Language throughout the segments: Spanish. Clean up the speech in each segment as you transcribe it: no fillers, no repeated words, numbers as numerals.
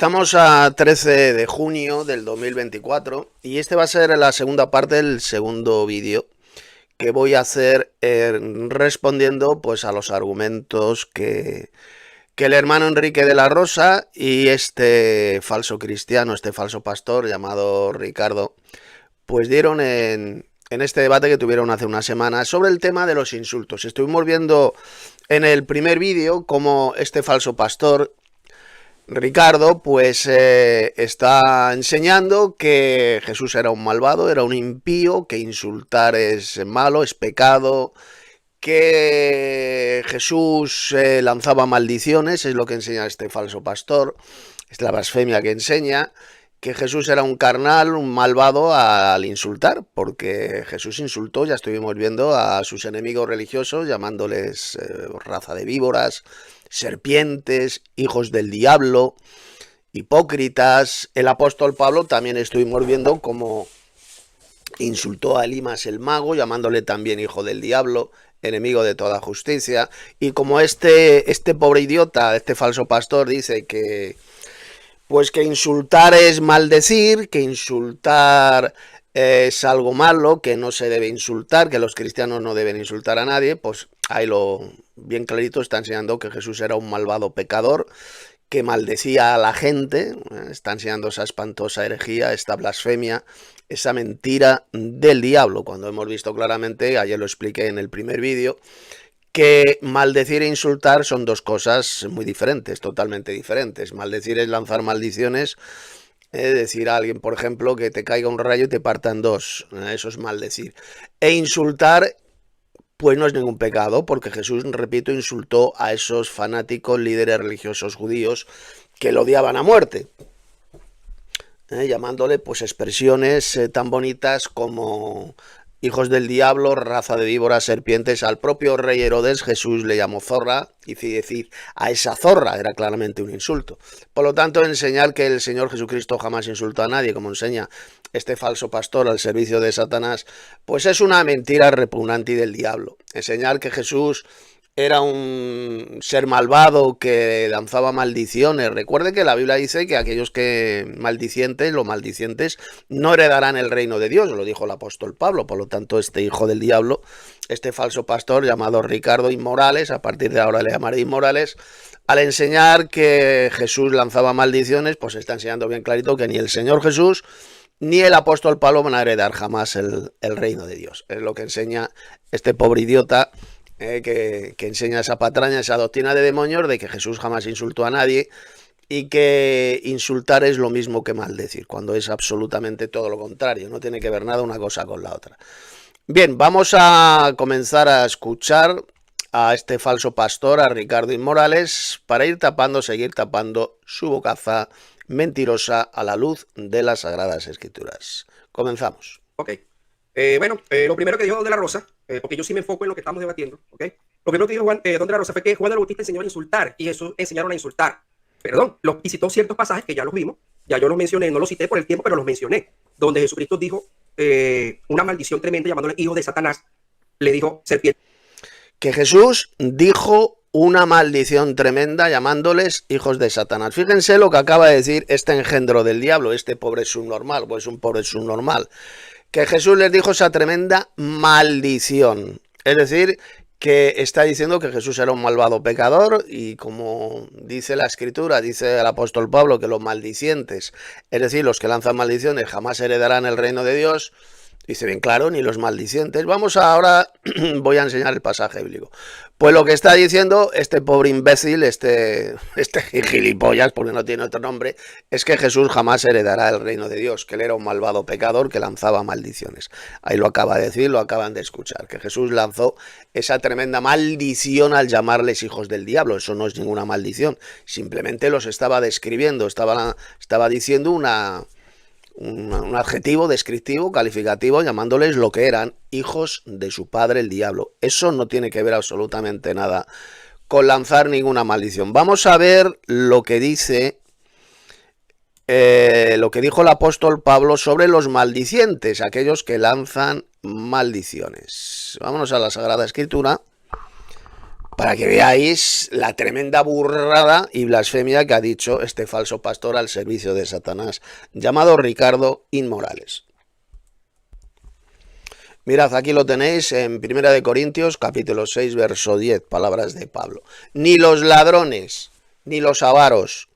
Estamos a 13 de junio del 2024 y este va a ser la segunda parte del segundo vídeo que voy a hacer respondiendo pues a los argumentos que el hermano Enrique de la Rosa y este falso cristiano, este falso pastor llamado Ricardo, pues dieron en este debate que tuvieron hace una semana sobre el tema de los insultos. Estuvimos viendo en el primer vídeo cómo este falso pastor Ricardo pues está enseñando que Jesús era un malvado, era un impío, que insultar es malo, es pecado, que Jesús lanzaba maldiciones, es lo que enseña este falso pastor, es la blasfemia que enseña, que Jesús era un carnal, un malvado al insultar, porque Jesús insultó, ya estuvimos viendo, a sus enemigos religiosos, llamándoles raza de víboras, serpientes, hijos del diablo, hipócritas. El apóstol Pablo también estuvimos viendo cómo insultó a Elimas el mago, llamándole también hijo del diablo, enemigo de toda justicia. Y como este pobre idiota, este falso pastor, dice que pues que insultar es maldecir, que insultar es algo malo, que no se debe insultar, que los cristianos no deben insultar a nadie, pues ahí lo bien clarito está enseñando que Jesús era un malvado pecador, que maldecía a la gente, está enseñando esa espantosa herejía, esta blasfemia, esa mentira del diablo, cuando hemos visto claramente, ayer lo expliqué en el primer vídeo, que maldecir e insultar son dos cosas muy diferentes, totalmente diferentes. Maldecir es lanzar maldiciones, decir a alguien, por ejemplo, que te caiga un rayo y te parta en dos, eso es maldecir. E insultar, pues no es ningún pecado, porque Jesús, repito, insultó a esos fanáticos líderes religiosos judíos que lo odiaban a muerte, llamándole pues expresiones tan bonitas como hijos del diablo, raza de víboras, serpientes. Al propio rey Herodes Jesús le llamó zorra, y decir a esa zorra era claramente un insulto. Por lo tanto, enseñar que el Señor Jesucristo jamás insultó a nadie, como enseña este falso pastor al servicio de Satanás, pues es una mentira repugnante y del diablo. Enseñar que Jesús era un ser malvado que lanzaba maldiciones. Recuerde que la Biblia dice que aquellos que maldicientes, los maldicientes, no heredarán el reino de Dios, lo dijo el apóstol Pablo. Por lo tanto, este hijo del diablo, este falso pastor llamado Ricardo Inmorales, a partir de ahora le llamaré Inmorales, al enseñar que Jesús lanzaba maldiciones, pues está enseñando bien clarito que ni el Señor Jesús ni el apóstol Pablo van a heredar jamás el reino de Dios. Es lo que enseña este pobre idiota, que enseña esa patraña, esa doctrina de demonios de que Jesús jamás insultó a nadie y que insultar es lo mismo que maldecir, cuando es absolutamente todo lo contrario, no tiene que ver nada una cosa con la otra. Bien, vamos a comenzar a escuchar a este falso pastor, a Ricardo Inmorales, para seguir tapando su bocaza mentirosa a la luz de las Sagradas Escrituras. Comenzamos. Ok. Lo primero que dijo Don de la Rosa, porque yo sí me enfoco en lo que estamos debatiendo, ¿ok? Lo primero que dijo Don de la Rosa fue que Juan el Bautista enseñó a insultar y Jesús enseñaron a insultar. Perdón, y citó ciertos pasajes que ya los vimos, ya yo los mencioné, no los cité por el tiempo, pero los mencioné, donde Jesucristo dijo una maldición tremenda llamándole hijo de Satanás, le dijo serpiente. Que Jesús dijo una maldición tremenda llamándoles hijos de Satanás. Fíjense lo que acaba de decir este engendro del diablo, este pobre subnormal, pues un pobre subnormal, que Jesús les dijo esa tremenda maldición. Es decir, que está diciendo que Jesús era un malvado pecador y, como dice la Escritura, dice el apóstol Pablo, que los maldicientes, es decir, los que lanzan maldiciones, jamás heredarán el reino de Dios. Dice bien claro, ni los maldicientes. Vamos ahora, voy a enseñar el pasaje bíblico. Pues lo que está diciendo este pobre imbécil, este gilipollas, porque no tiene otro nombre, es que Jesús jamás heredará el reino de Dios, que él era un malvado pecador que lanzaba maldiciones. Ahí lo acaba de decir, lo acaban de escuchar, que Jesús lanzó esa tremenda maldición al llamarles hijos del diablo. Eso no es ninguna maldición, simplemente los estaba describiendo, estaba diciendo un adjetivo descriptivo, calificativo, llamándoles lo que eran, hijos de su padre el diablo. Eso no tiene que ver absolutamente nada con lanzar ninguna maldición. Vamos a ver lo que dice, lo que dijo el apóstol Pablo sobre los maldicientes, aquellos que lanzan maldiciones. Vámonos a la Sagrada Escritura para que veáis la tremenda burrada y blasfemia que ha dicho este falso pastor al servicio de Satanás, llamado Ricardo Inmorales. Mirad, aquí lo tenéis en 1 Corintios, capítulo 6, verso 10, palabras de Pablo. Ni los ladrones, ni los avaros,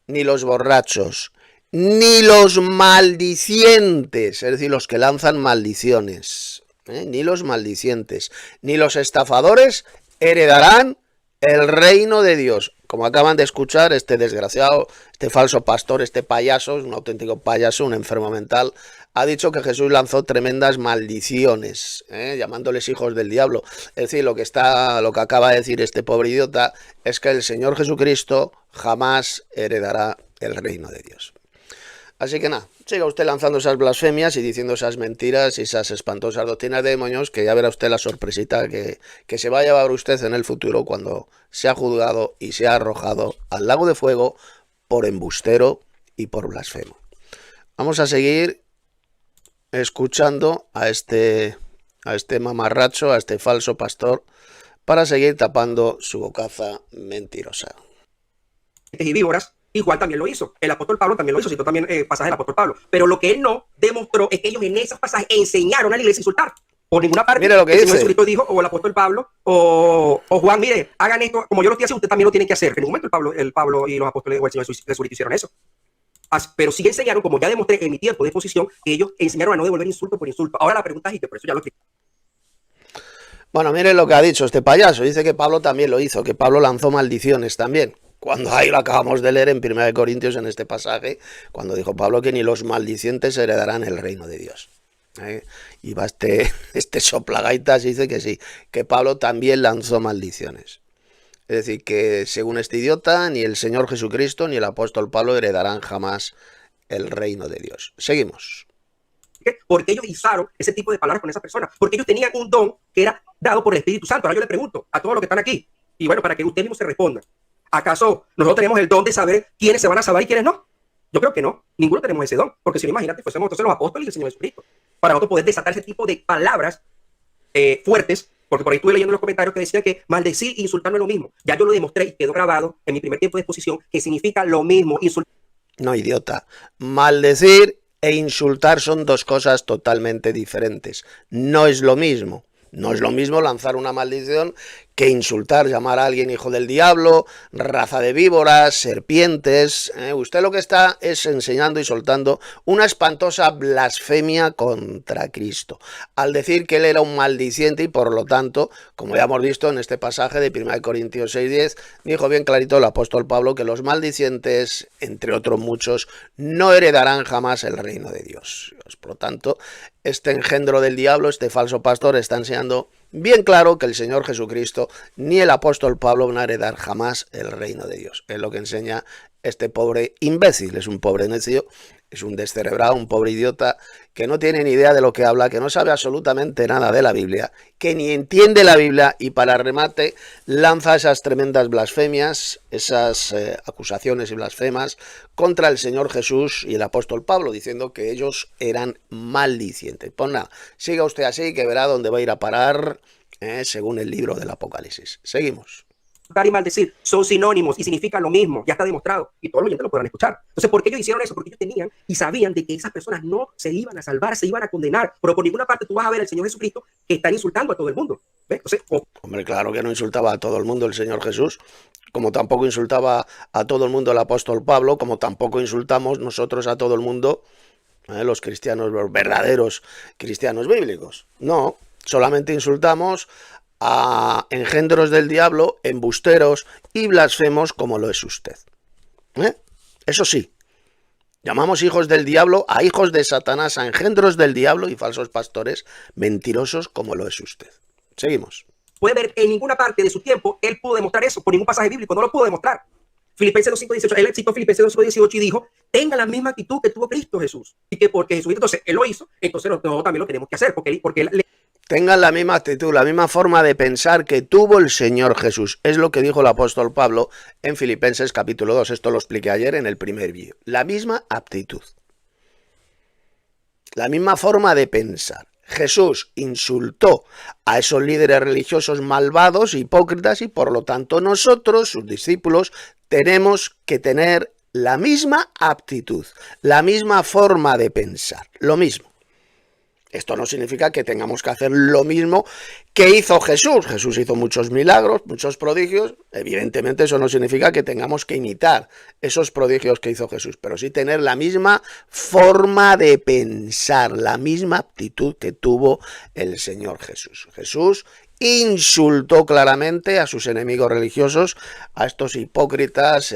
ni los borrachos, ni los maldicientes, es decir, los que lanzan maldiciones, ni los maldicientes, ni los estafadores heredarán el reino de Dios. Como acaban de escuchar, este desgraciado, este falso pastor, este payaso, un auténtico payaso, un enfermo mental, ha dicho que Jesús lanzó tremendas maldiciones, llamándoles hijos del diablo. Es decir, lo que acaba de decir este pobre idiota es que el Señor Jesucristo jamás heredará el reino de Dios. Así que nada, siga usted lanzando esas blasfemias y diciendo esas mentiras y esas espantosas doctrinas de demonios, que ya verá usted la sorpresita que se va a llevar usted en el futuro cuando sea juzgado y sea arrojado al lago de fuego por embustero y por blasfemo. Vamos a seguir escuchando a este mamarracho, a este falso pastor, para seguir tapando su bocaza mentirosa. Y víboras, igual también lo hizo. El apóstol Pablo también lo hizo, citó también pasajes del apóstol Pablo. Pero lo que él no demostró es que ellos en esos pasajes enseñaron a la iglesia a insultar. Por ninguna parte, mire lo que el dice. Señor Jesucristo dijo, o el apóstol Pablo, o Juan, mire, hagan esto, como yo lo estoy haciendo, ustedes también lo tienen que hacer. En ningún momento el Pablo y los apóstoles o el Señor Jesucristo hicieron eso. Pero sí enseñaron, como ya demostré en mi tiempo de exposición, que ellos enseñaron a no devolver insulto por insulto. Ahora la pregunta es, y por eso ya lo expliqué. Bueno, mire lo que ha dicho este payaso. Dice que Pablo también lo hizo, que Pablo lanzó maldiciones también. Cuando ahí lo acabamos de leer en 1 Corintios, en este pasaje, cuando dijo Pablo que ni los maldicientes heredarán el reino de Dios. Y va este soplagaitas y dice que sí, que Pablo también lanzó maldiciones. Es decir, que según este idiota, ni el Señor Jesucristo ni el apóstol Pablo heredarán jamás el reino de Dios. Seguimos. Porque ellos usaron ese tipo de palabras con esa persona, porque ellos tenían un don que era dado por el Espíritu Santo. Ahora yo le pregunto a todos los que están aquí, y bueno, para que ustedes mismos se respondan, ¿acaso nosotros tenemos el don de saber quiénes se van a salvar y quiénes no? Yo creo que no, ninguno tenemos ese don, porque si no, imagínate, fuésemos entonces los apóstoles y el Señor Jesucristo, para nosotros poder desatar ese tipo de palabras fuertes, porque por ahí estuve leyendo los comentarios que decían que maldecir e insultar no es lo mismo. Ya yo lo demostré y quedó grabado en mi primer tiempo de exposición que significa lo mismo. No, idiota. Maldecir e insultar son dos cosas totalmente diferentes. No es lo mismo. No es lo mismo lanzar una maldición que insultar, llamar a alguien hijo del diablo, raza de víboras, serpientes. Usted lo que está es enseñando y soltando una espantosa blasfemia contra Cristo, al decir que él era un maldiciente y por lo tanto, como ya hemos visto en este pasaje de 1 Corintios 6:10, dijo bien clarito el apóstol Pablo que los maldicientes, entre otros muchos, no heredarán jamás el reino de Dios. Por lo tanto, este engendro del diablo, este falso pastor, está enseñando bien claro que el Señor Jesucristo ni el apóstol Pablo van a heredar jamás el reino de Dios. Es lo que enseña este pobre imbécil, es un pobre necio, es un descerebrado, un pobre idiota que no tiene ni idea de lo que habla, que no sabe absolutamente nada de la Biblia, que ni entiende la Biblia y para remate lanza esas tremendas blasfemias, esas acusaciones y blasfemas contra el Señor Jesús y el apóstol Pablo, diciendo que ellos eran maldicientes. Pues nada, siga usted así que verá dónde va a ir a parar, según el libro del Apocalipsis. Seguimos. Y maldecir son sinónimos y significan lo mismo, ya está demostrado y todos los oyentes lo podrán escuchar. Entonces, ¿por qué ellos hicieron eso? Porque ellos tenían y sabían de que esas personas no se iban a salvar, se iban a condenar, pero por ninguna parte tú vas a ver al Señor Jesucristo que están insultando a todo el mundo. ¿Ves? Entonces, hombre, claro que no insultaba a todo el mundo el Señor Jesús, como tampoco insultaba a todo el mundo el apóstol Pablo, como tampoco insultamos nosotros a todo el mundo, los cristianos, los verdaderos cristianos bíblicos. No, solamente insultamos a engendros del diablo, embusteros y blasfemos como lo es usted. Eso sí, llamamos hijos del diablo a hijos de Satanás, a engendros del diablo y falsos pastores mentirosos como lo es usted. Seguimos. Puede ver en ninguna parte de su tiempo, él pudo demostrar eso, por ningún pasaje bíblico, no lo pudo demostrar. Filipenses 2:5-18, él citó Filipenses 2:18 y dijo, tenga la misma actitud que tuvo Cristo Jesús. Y que porque Jesús, entonces, él lo hizo, entonces nosotros también lo tenemos que hacer, porque él tengan la misma actitud, la misma forma de pensar que tuvo el Señor Jesús. Es lo que dijo el apóstol Pablo en Filipenses capítulo 2. Esto lo expliqué ayer en el primer vídeo. La misma aptitud. La misma forma de pensar. Jesús insultó a esos líderes religiosos malvados, hipócritas, y por lo tanto nosotros, sus discípulos, tenemos que tener la misma aptitud, la misma forma de pensar, lo mismo. Esto no significa que tengamos que hacer lo mismo que hizo Jesús. Jesús hizo muchos milagros, muchos prodigios. Evidentemente eso no significa que tengamos que imitar esos prodigios que hizo Jesús, pero sí tener la misma forma de pensar, la misma aptitud que tuvo el Señor Jesús. Jesús insultó claramente a sus enemigos religiosos, a estos hipócritas,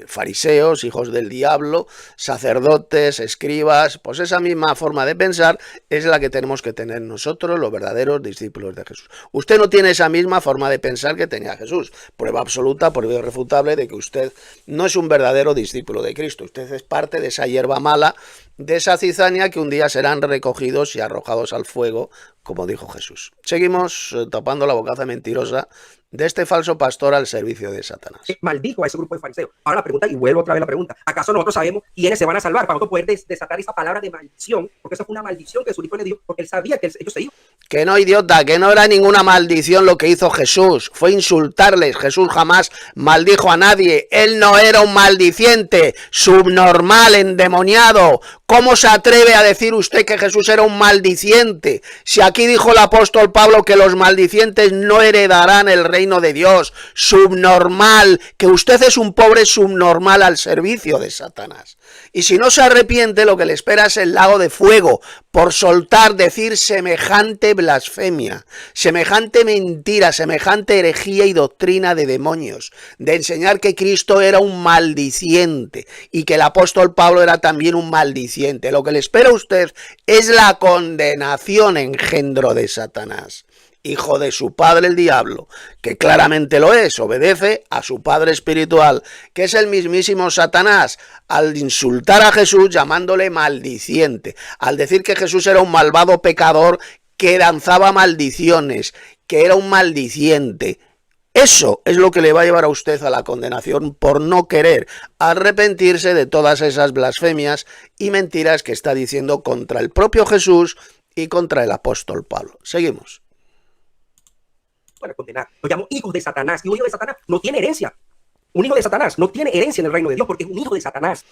fariseos, hijos del diablo, sacerdotes, escribas. Pues esa misma forma de pensar es la que tenemos que tener nosotros, los verdaderos discípulos de Jesús. Usted no tiene esa misma forma de pensar que tenía Jesús. Prueba absoluta, prueba irrefutable de que usted no es un verdadero discípulo de Cristo. Usted es parte de esa hierba mala, de esa cizaña que un día serán recogidos y arrojados al fuego, como dijo Jesús. Seguimos tapando la bocaza mentirosa de este falso pastor al servicio de Satanás. Maldijo a ese grupo de fariseos. Ahora la pregunta, y vuelvo otra vez la pregunta, ¿acaso nosotros sabemos quiénes se van a salvar para nosotros poder desatar esa palabra de maldición? Porque esa fue una maldición que Jesucristo le dio, porque él sabía que ellos se iban. Que no, idiota, que no era ninguna maldición lo que hizo Jesús, fue insultarles. Jesús jamás maldijo a nadie, él no era un maldiciente, subnormal, endemoniado. ¿Cómo se atreve a decir usted que Jesús era un maldiciente? Si aquí dijo el apóstol Pablo que los maldicientes no heredarán el reino de Dios. Subnormal, que usted es un pobre subnormal al servicio de Satanás. Y si no se arrepiente, lo que le espera es el lago de fuego por soltar, decir semejante blasfemia, semejante mentira, semejante herejía y doctrina de demonios, de enseñar que Cristo era un maldiciente y que el apóstol Pablo era también un maldiciente. Lo que le espera a usted es la condenación, engendro de Satanás, hijo de su padre el diablo, que claramente lo es, obedece a su padre espiritual, que es el mismísimo Satanás, al insultar a Jesús llamándole maldiciente, al decir que Jesús era un malvado pecador que lanzaba maldiciones, que era un maldiciente. Eso es lo que le va a llevar a usted a la condenación por no querer arrepentirse de todas esas blasfemias y mentiras que está diciendo contra el propio Jesús y contra el apóstol Pablo. Seguimos. Para condenar. Lo llamo hijos de Satanás. Y un hijo de Satanás no tiene herencia. Un hijo de Satanás no tiene herencia en el reino de Dios porque es un hijo de Satanás.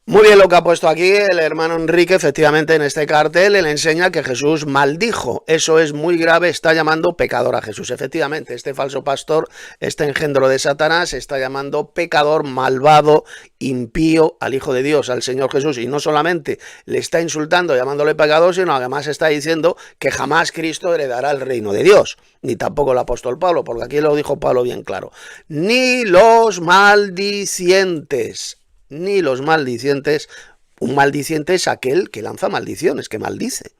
Muy bien lo que ha puesto aquí el hermano Enrique. Efectivamente, en este cartel él enseña que Jesús maldijo. Eso es muy grave, está llamando pecador a Jesús. Efectivamente, este falso pastor, este engendro de Satanás, está llamando pecador, malvado, impío al Hijo de Dios, al Señor Jesús. Y no solamente le está insultando, llamándole pecador, sino además está diciendo que jamás Cristo heredará el reino de Dios. Ni tampoco el apóstol Pablo, porque aquí lo dijo Pablo bien claro. Ni los maldicientes. Ni los maldicientes. Un maldiciente es aquel que lanza maldiciones, que maldice.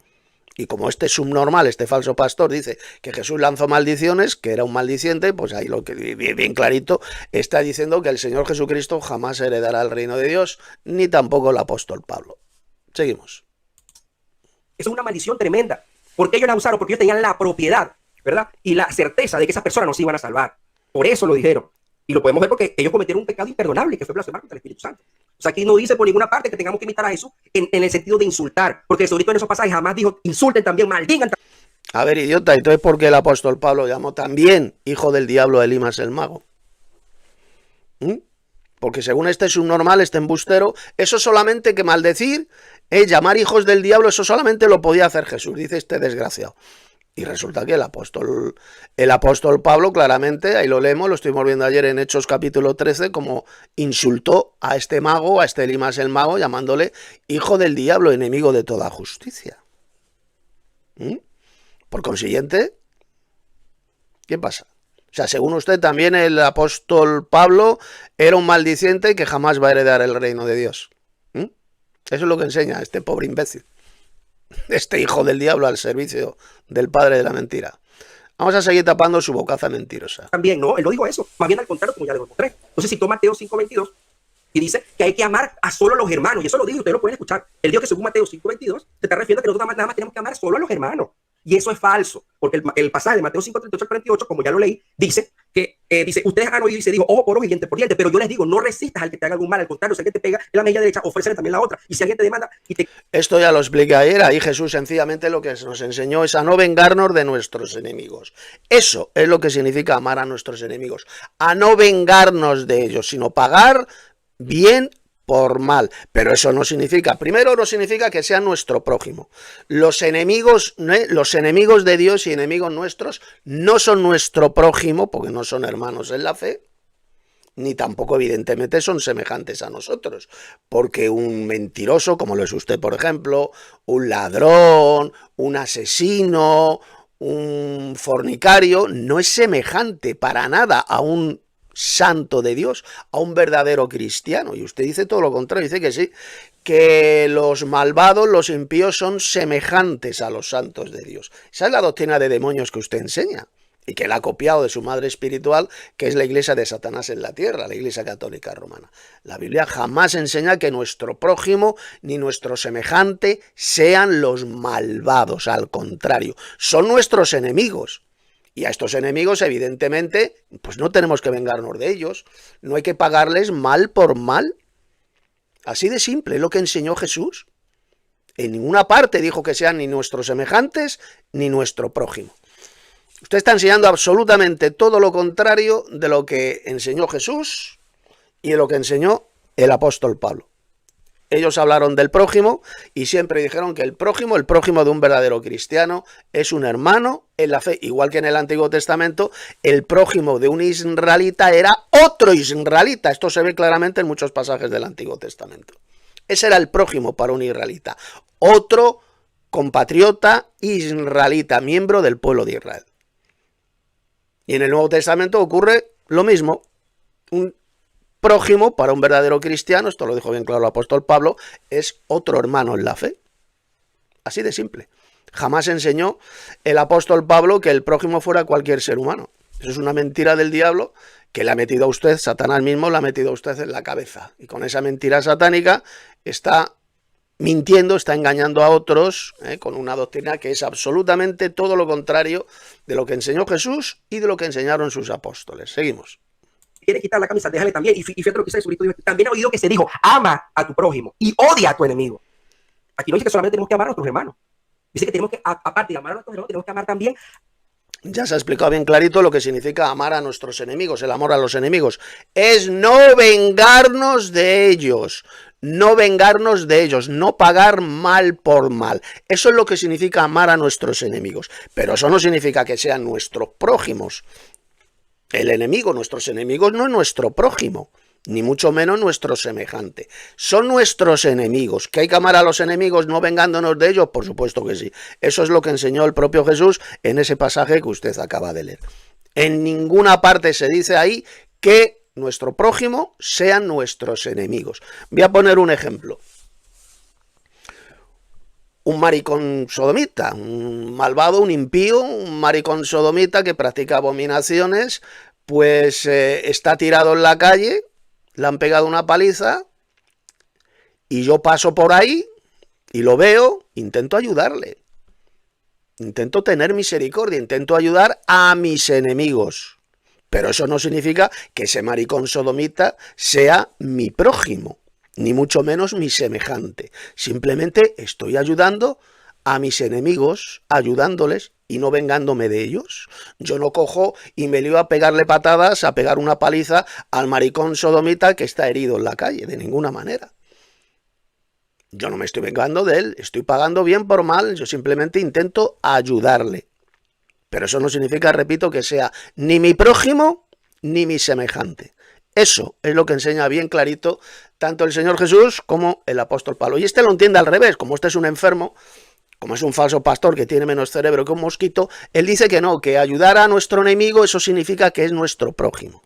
Y como este subnormal, este falso pastor dice que Jesús lanzó maldiciones, que era un maldiciente, pues ahí lo que bien clarito está diciendo que el Señor Jesucristo jamás heredará el reino de Dios, ni tampoco el apóstol Pablo. Seguimos. Eso es una maldición tremenda. ¿Por qué ellos la usaron? Porque ellos tenían la propiedad, ¿verdad? Y la certeza de que esas personas no se iban a salvar. Por eso lo dijeron. Y lo podemos ver porque ellos cometieron un pecado imperdonable, que fue blasfemar contra el Espíritu Santo. O sea, aquí no dice por ninguna parte que tengamos que imitar a Jesús en el sentido de insultar. Porque Jesucristo en esos pasajes jamás dijo, insulten también, maldigan. A ver, idiota, entonces ¿por qué el apóstol Pablo llamó también hijo del diablo a Elimas el mago? Porque según este subnormal, este embustero, eso solamente que maldecir, llamar hijos del diablo, eso solamente lo podía hacer Jesús, dice este desgraciado. Y resulta que el apóstol Pablo claramente, ahí lo leemos, lo estuvimos viendo ayer en Hechos capítulo 13, como insultó a este mago, a este Elimas el mago, llamándole hijo del diablo, enemigo de toda justicia. Por consiguiente, ¿qué pasa? O sea, según usted, también el apóstol Pablo era un maldiciente que jamás va a heredar el reino de Dios. Eso es lo que enseña este pobre imbécil. Este hijo del diablo al servicio del padre de la mentira. Vamos a seguir tapando su bocaza mentirosa. También, no, él no dijo eso. Más bien al contrario, como ya lo demostré. Entonces citó Mateo 5:22 y dice que hay que amar a solo los hermanos. Y eso lo dijo, ustedes lo pueden escuchar. Él dijo que según Mateo 5:22 se está refiriendo a que nosotros nada más tenemos que amar solo a los hermanos. Y eso es falso, porque el pasaje de Mateo 5:38 al 48, como ya lo leí, dice que dice, ustedes han oído y se dijo, ojo por ojo y diente por diente, pero yo les digo, no resistas al que te haga algún mal, al contrario, si alguien te pega en la mejilla derecha, ofrécele también la otra, y si alguien te demanda y te... Esto ya lo expliqué ayer, ahí Jesús sencillamente lo que nos enseñó es a no vengarnos de nuestros enemigos. Eso es lo que significa amar a nuestros enemigos, a no vengarnos de ellos, sino pagar bien por mal. Pero eso no significa, primero no significa que sea nuestro prójimo. Los enemigos de Dios y enemigos nuestros no son nuestro prójimo, porque no son hermanos en la fe, ni tampoco evidentemente son semejantes a nosotros, porque un mentiroso, como lo es usted por ejemplo, un ladrón, un asesino, un fornicario, no es semejante para nada a un santo de Dios, a un verdadero cristiano. Y usted dice todo lo contrario, dice que sí, que los malvados, los impíos son semejantes a los santos de Dios. Esa es la doctrina de demonios que usted enseña y que él ha copiado de su madre espiritual, que es la iglesia de Satanás en la tierra, la iglesia católica romana. La Biblia jamás enseña que nuestro prójimo ni nuestro semejante sean los malvados, al contrario, son nuestros enemigos. Y a estos enemigos, evidentemente, pues no tenemos que vengarnos de ellos, no hay que pagarles mal por mal. Así de simple, es lo que enseñó Jesús. En ninguna parte dijo que sean ni nuestros semejantes ni nuestro prójimo. Usted está enseñando absolutamente todo lo contrario de lo que enseñó Jesús y de lo que enseñó el apóstol Pablo. Ellos hablaron del prójimo y siempre dijeron que el prójimo de un verdadero cristiano, es un hermano en la fe. Igual que en el Antiguo Testamento, el prójimo de un israelita era otro israelita. Esto se ve claramente en muchos pasajes del Antiguo Testamento. Ese era el prójimo para un israelita. Otro compatriota israelita, miembro del pueblo de Israel. Y en el Nuevo Testamento ocurre lo mismo. Un prójimo para un verdadero cristiano, esto lo dijo bien claro el apóstol Pablo, es otro hermano en la fe. Así de simple. Jamás enseñó el apóstol Pablo que el prójimo fuera cualquier ser humano. Eso es una mentira del diablo que le ha metido a usted, Satanás mismo le ha metido a usted en la cabeza. Y con esa mentira satánica está mintiendo, está engañando a otros con una doctrina que es absolutamente todo lo contrario de lo que enseñó Jesús y de lo que enseñaron sus apóstoles. Seguimos. Quieres quitar la camisa, déjale también. Y fíjate lo que dice Jesucristo. También he oído que se dijo, ama a tu prójimo y odia a tu enemigo. Aquí no dice que solamente tenemos que amar a nuestros hermanos. Dice que tenemos que, aparte de amar a nuestros hermanos, tenemos que amar también. Ya se ha explicado bien clarito lo que significa amar a nuestros enemigos. El amor a los enemigos es no vengarnos de ellos. No vengarnos de ellos, no pagar mal por mal. Eso es lo que significa amar a nuestros enemigos. Pero eso no significa que sean nuestros prójimos. El enemigo, nuestros enemigos, no es nuestro prójimo, ni mucho menos nuestro semejante. Son nuestros enemigos. ¿Que hay que amar a los enemigos no vengándonos de ellos? Por supuesto que sí. Eso es lo que enseñó el propio Jesús en ese pasaje que usted acaba de leer. En ninguna parte se dice ahí que nuestro prójimo sean nuestros enemigos. Voy a poner un ejemplo. Un maricón sodomita, un malvado, un impío, un maricón sodomita que practica abominaciones, pues está tirado en la calle, le han pegado una paliza y yo paso por ahí y lo veo, intento ayudarle, intento tener misericordia, intento ayudar a mis enemigos. Pero eso no significa que ese maricón sodomita sea mi prójimo, ni mucho menos mi semejante. Simplemente estoy ayudando a mis enemigos, ayudándoles y no vengándome de ellos. Yo no cojo y me lío a pegarle patadas, a pegar una paliza al maricón sodomita que está herido en la calle, de ninguna manera. Yo no me estoy vengando de él, estoy pagando bien por mal, yo simplemente intento ayudarle. Pero eso no significa, repito, que sea ni mi prójimo ni mi semejante. Eso es lo que enseña bien clarito tanto el Señor Jesús como el apóstol Pablo. Y este lo entiende al revés, como este es un enfermo, como es un falso pastor que tiene menos cerebro que un mosquito, él dice que no, que ayudar a nuestro enemigo eso significa que es nuestro prójimo.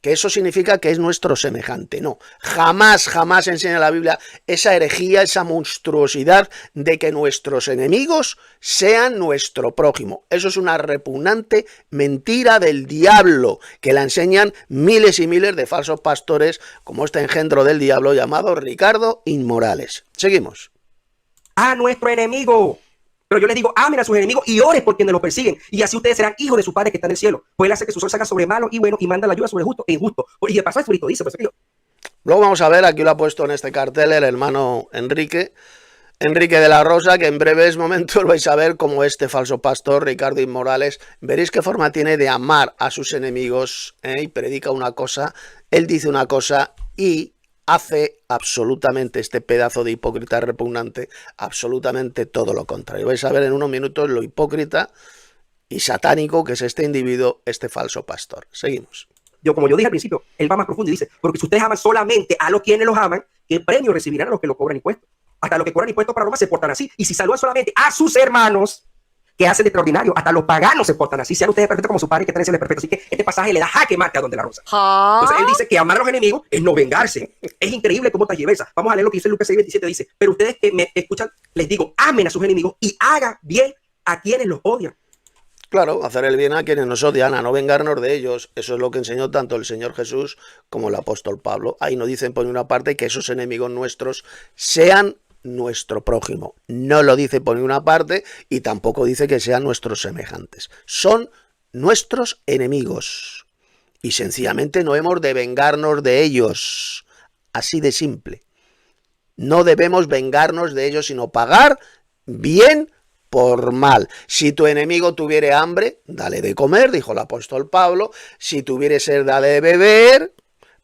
Que eso significa que es nuestro semejante. No, jamás, jamás enseña la Biblia esa herejía, esa monstruosidad de que nuestros enemigos sean nuestro prójimo. Eso es una repugnante mentira del diablo que la enseñan miles y miles de falsos pastores como este engendro del diablo llamado Ricardo Inmorales. Seguimos. A nuestro enemigo. Pero yo les digo, amen a sus enemigos y oren por quienes los persiguen. Y así ustedes serán hijos de su Padre que está en el cielo. Pues él hace que su sol salga sobre malo y bueno y manda la ayuda sobre justo e injusto. Y de paso es bonito, dice. Pues, luego vamos a ver, aquí lo ha puesto en este cartel el hermano Enrique de la Rosa, que en breves momentos vais a ver cómo este falso pastor, Ricardo Inmorales, veréis qué forma tiene de amar a sus enemigos, y predica una cosa, él dice una cosa y hace absolutamente, este pedazo de hipócrita repugnante, absolutamente todo lo contrario. Vais a ver en unos minutos lo hipócrita y satánico que es este individuo, este falso pastor. Seguimos. Como yo dije al principio, él va más profundo y dice, porque si ustedes aman solamente a los quienes los aman, ¿qué premio recibirán a los que lo cobran impuestos? Hasta los que cobran impuestos para Roma se portan así. Y si saludan solamente a sus hermanos, que hacen de extraordinario, hasta los paganos se portan así. Sean ustedes perfectos como su Padre que está en el cielo es perfecto. Así que este pasaje le da jaque mate a Don de la Rosa. Entonces él dice que amar a los enemigos es no vengarse. Es increíble cómo tergiversa. Vamos a leer lo que dice Lucas 6:27. Dice, pero ustedes que me escuchan, les digo, amen a sus enemigos y hagan bien a quienes los odian. Claro, hacer el bien a quienes nos odian, a no vengarnos de ellos. Eso es lo que enseñó tanto el Señor Jesús como el apóstol Pablo. Ahí nos dicen por una parte que esos enemigos nuestros sean nuestro prójimo. No lo dice por una parte y tampoco dice que sean nuestros semejantes. Son nuestros enemigos. Y sencillamente no hemos de vengarnos de ellos. Así de simple. No debemos vengarnos de ellos, sino pagar bien por mal. Si tu enemigo tuviere hambre, dale de comer, dijo el apóstol Pablo. Si tuviere sed, dale de beber,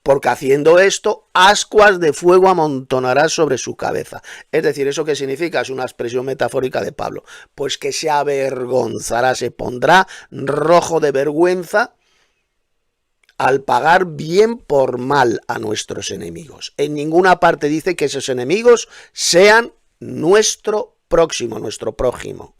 porque haciendo esto, ascuas de fuego amontonarás sobre su cabeza. Es decir, ¿eso qué significa? Es una expresión metafórica de Pablo. Pues que se avergonzará, se pondrá rojo de vergüenza al pagar bien por mal a nuestros enemigos. En ninguna parte dice que esos enemigos sean nuestro próximo, nuestro prójimo.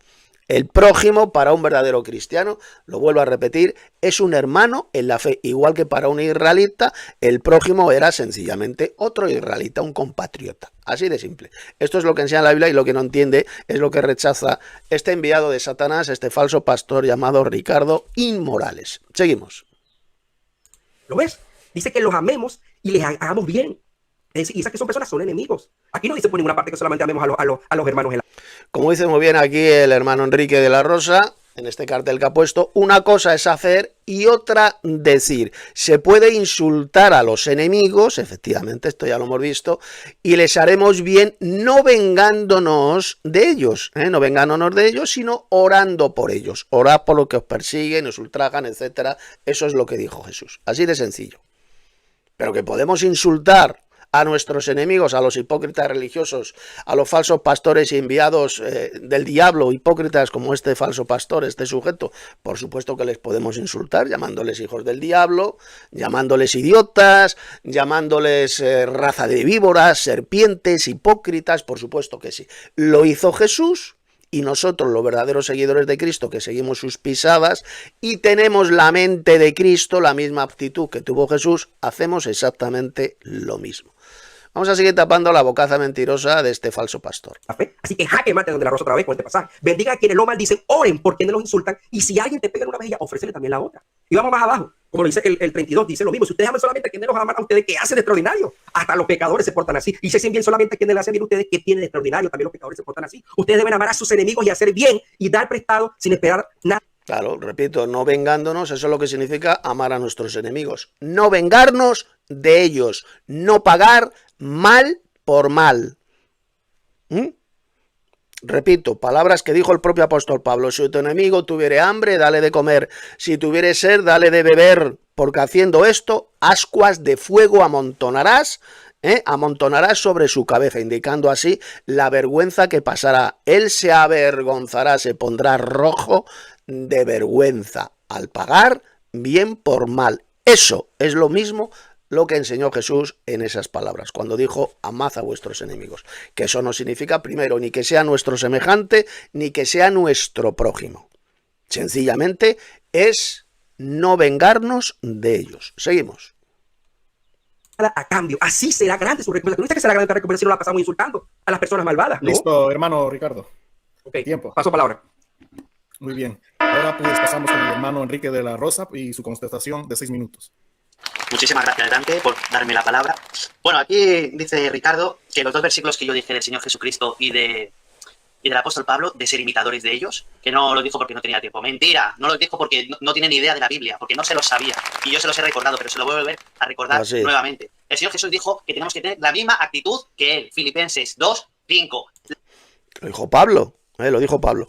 El prójimo para un verdadero cristiano, lo vuelvo a repetir, es un hermano en la fe. Igual que para un israelita, el prójimo era sencillamente otro israelita, un compatriota. Así de simple. Esto es lo que enseña la Biblia y lo que no entiende es lo que rechaza este enviado de Satanás, este falso pastor llamado Ricardo Inmorales. Seguimos. ¿Lo ves? Dice que los amemos y les hagamos bien. Es decir, y esas que son personas son enemigos. Aquí no dice por ninguna parte que solamente amemos a los hermanos. Como dice muy bien aquí el hermano Enrique de la Rosa, en este cartel que ha puesto, una cosa es hacer y otra decir. Se puede insultar a los enemigos, efectivamente, esto ya lo hemos visto, y les haremos bien no vengándonos de ellos, no vengándonos de ellos, sino orando por ellos. Orad por lo que os persiguen, os ultrajan, etcétera. Eso es lo que dijo Jesús. Así de sencillo. Pero que podemos insultar a nuestros enemigos, a los hipócritas religiosos, a los falsos pastores y enviados del diablo, hipócritas como este falso pastor, este sujeto, por supuesto que les podemos insultar, llamándoles hijos del diablo, llamándoles idiotas, llamándoles raza de víboras, serpientes, hipócritas, por supuesto que sí. Lo hizo Jesús. Y nosotros, los verdaderos seguidores de Cristo, que seguimos sus pisadas y tenemos la mente de Cristo, la misma aptitud que tuvo Jesús, hacemos exactamente lo mismo. Vamos a seguir tapando la bocaza mentirosa de este falso pastor. Así que jaque mate Don de la Rosa otra vez con este pasaje. Bendiga a quienes lo maldicen, oren por quienes los insultan, y si alguien te pega en una mejilla, ofrécele también la otra. Y vamos más abajo, como lo dice el 32, dice lo mismo. Si ustedes aman solamente a quienes los aman a ustedes, ¿qué hacen de extraordinario? Hasta los pecadores se portan así. Y si hacen bien solamente a quienes le hacen bien a ustedes, ¿qué tienen de extraordinario? También los pecadores se portan así. Ustedes deben amar a sus enemigos y hacer bien y dar prestado sin esperar nada. Claro, repito, no vengándonos, eso es lo que significa amar a nuestros enemigos. No vengarnos de ellos, no pagar mal por mal. Repito, palabras que dijo el propio apóstol Pablo. Si tu enemigo tuviere hambre, dale de comer. Si tuviere sed, dale de beber. Porque haciendo esto, ascuas de fuego amontonarás, amontonarás sobre su cabeza, indicando así la vergüenza que pasará. Él se avergonzará, se pondrá rojo de vergüenza al pagar bien por mal. Eso es lo mismo lo que enseñó Jesús en esas palabras, cuando dijo, amad a vuestros enemigos. Que eso no significa, primero, ni que sea nuestro semejante, ni que sea nuestro prójimo. Sencillamente es no vengarnos de ellos. Seguimos. A cambio, así será grande su recompensa. No dice que será grande la recompensa si no la pasamos insultando a las personas malvadas, ¿no? Listo, hermano Ricardo. Ok, tiempo. Paso palabra. Muy bien. Ahora pues pasamos con el hermano Enrique de la Rosa y su contestación de 6 minutos. Muchísimas gracias, Dante, por darme la palabra. Bueno, aquí dice Ricardo que los dos versículos que yo dije del Señor Jesucristo y de y del apóstol Pablo de ser imitadores de ellos, que no lo dijo porque no tenía tiempo. Mentira, no lo dijo porque no tiene ni idea de la Biblia, porque no se lo sabía. Y yo se los he recordado, pero se lo voy a volver a recordar nuevamente. El Señor Jesús dijo que tenemos que tener la misma actitud que Él. Filipenses 2:5. Lo dijo Pablo, lo dijo Pablo.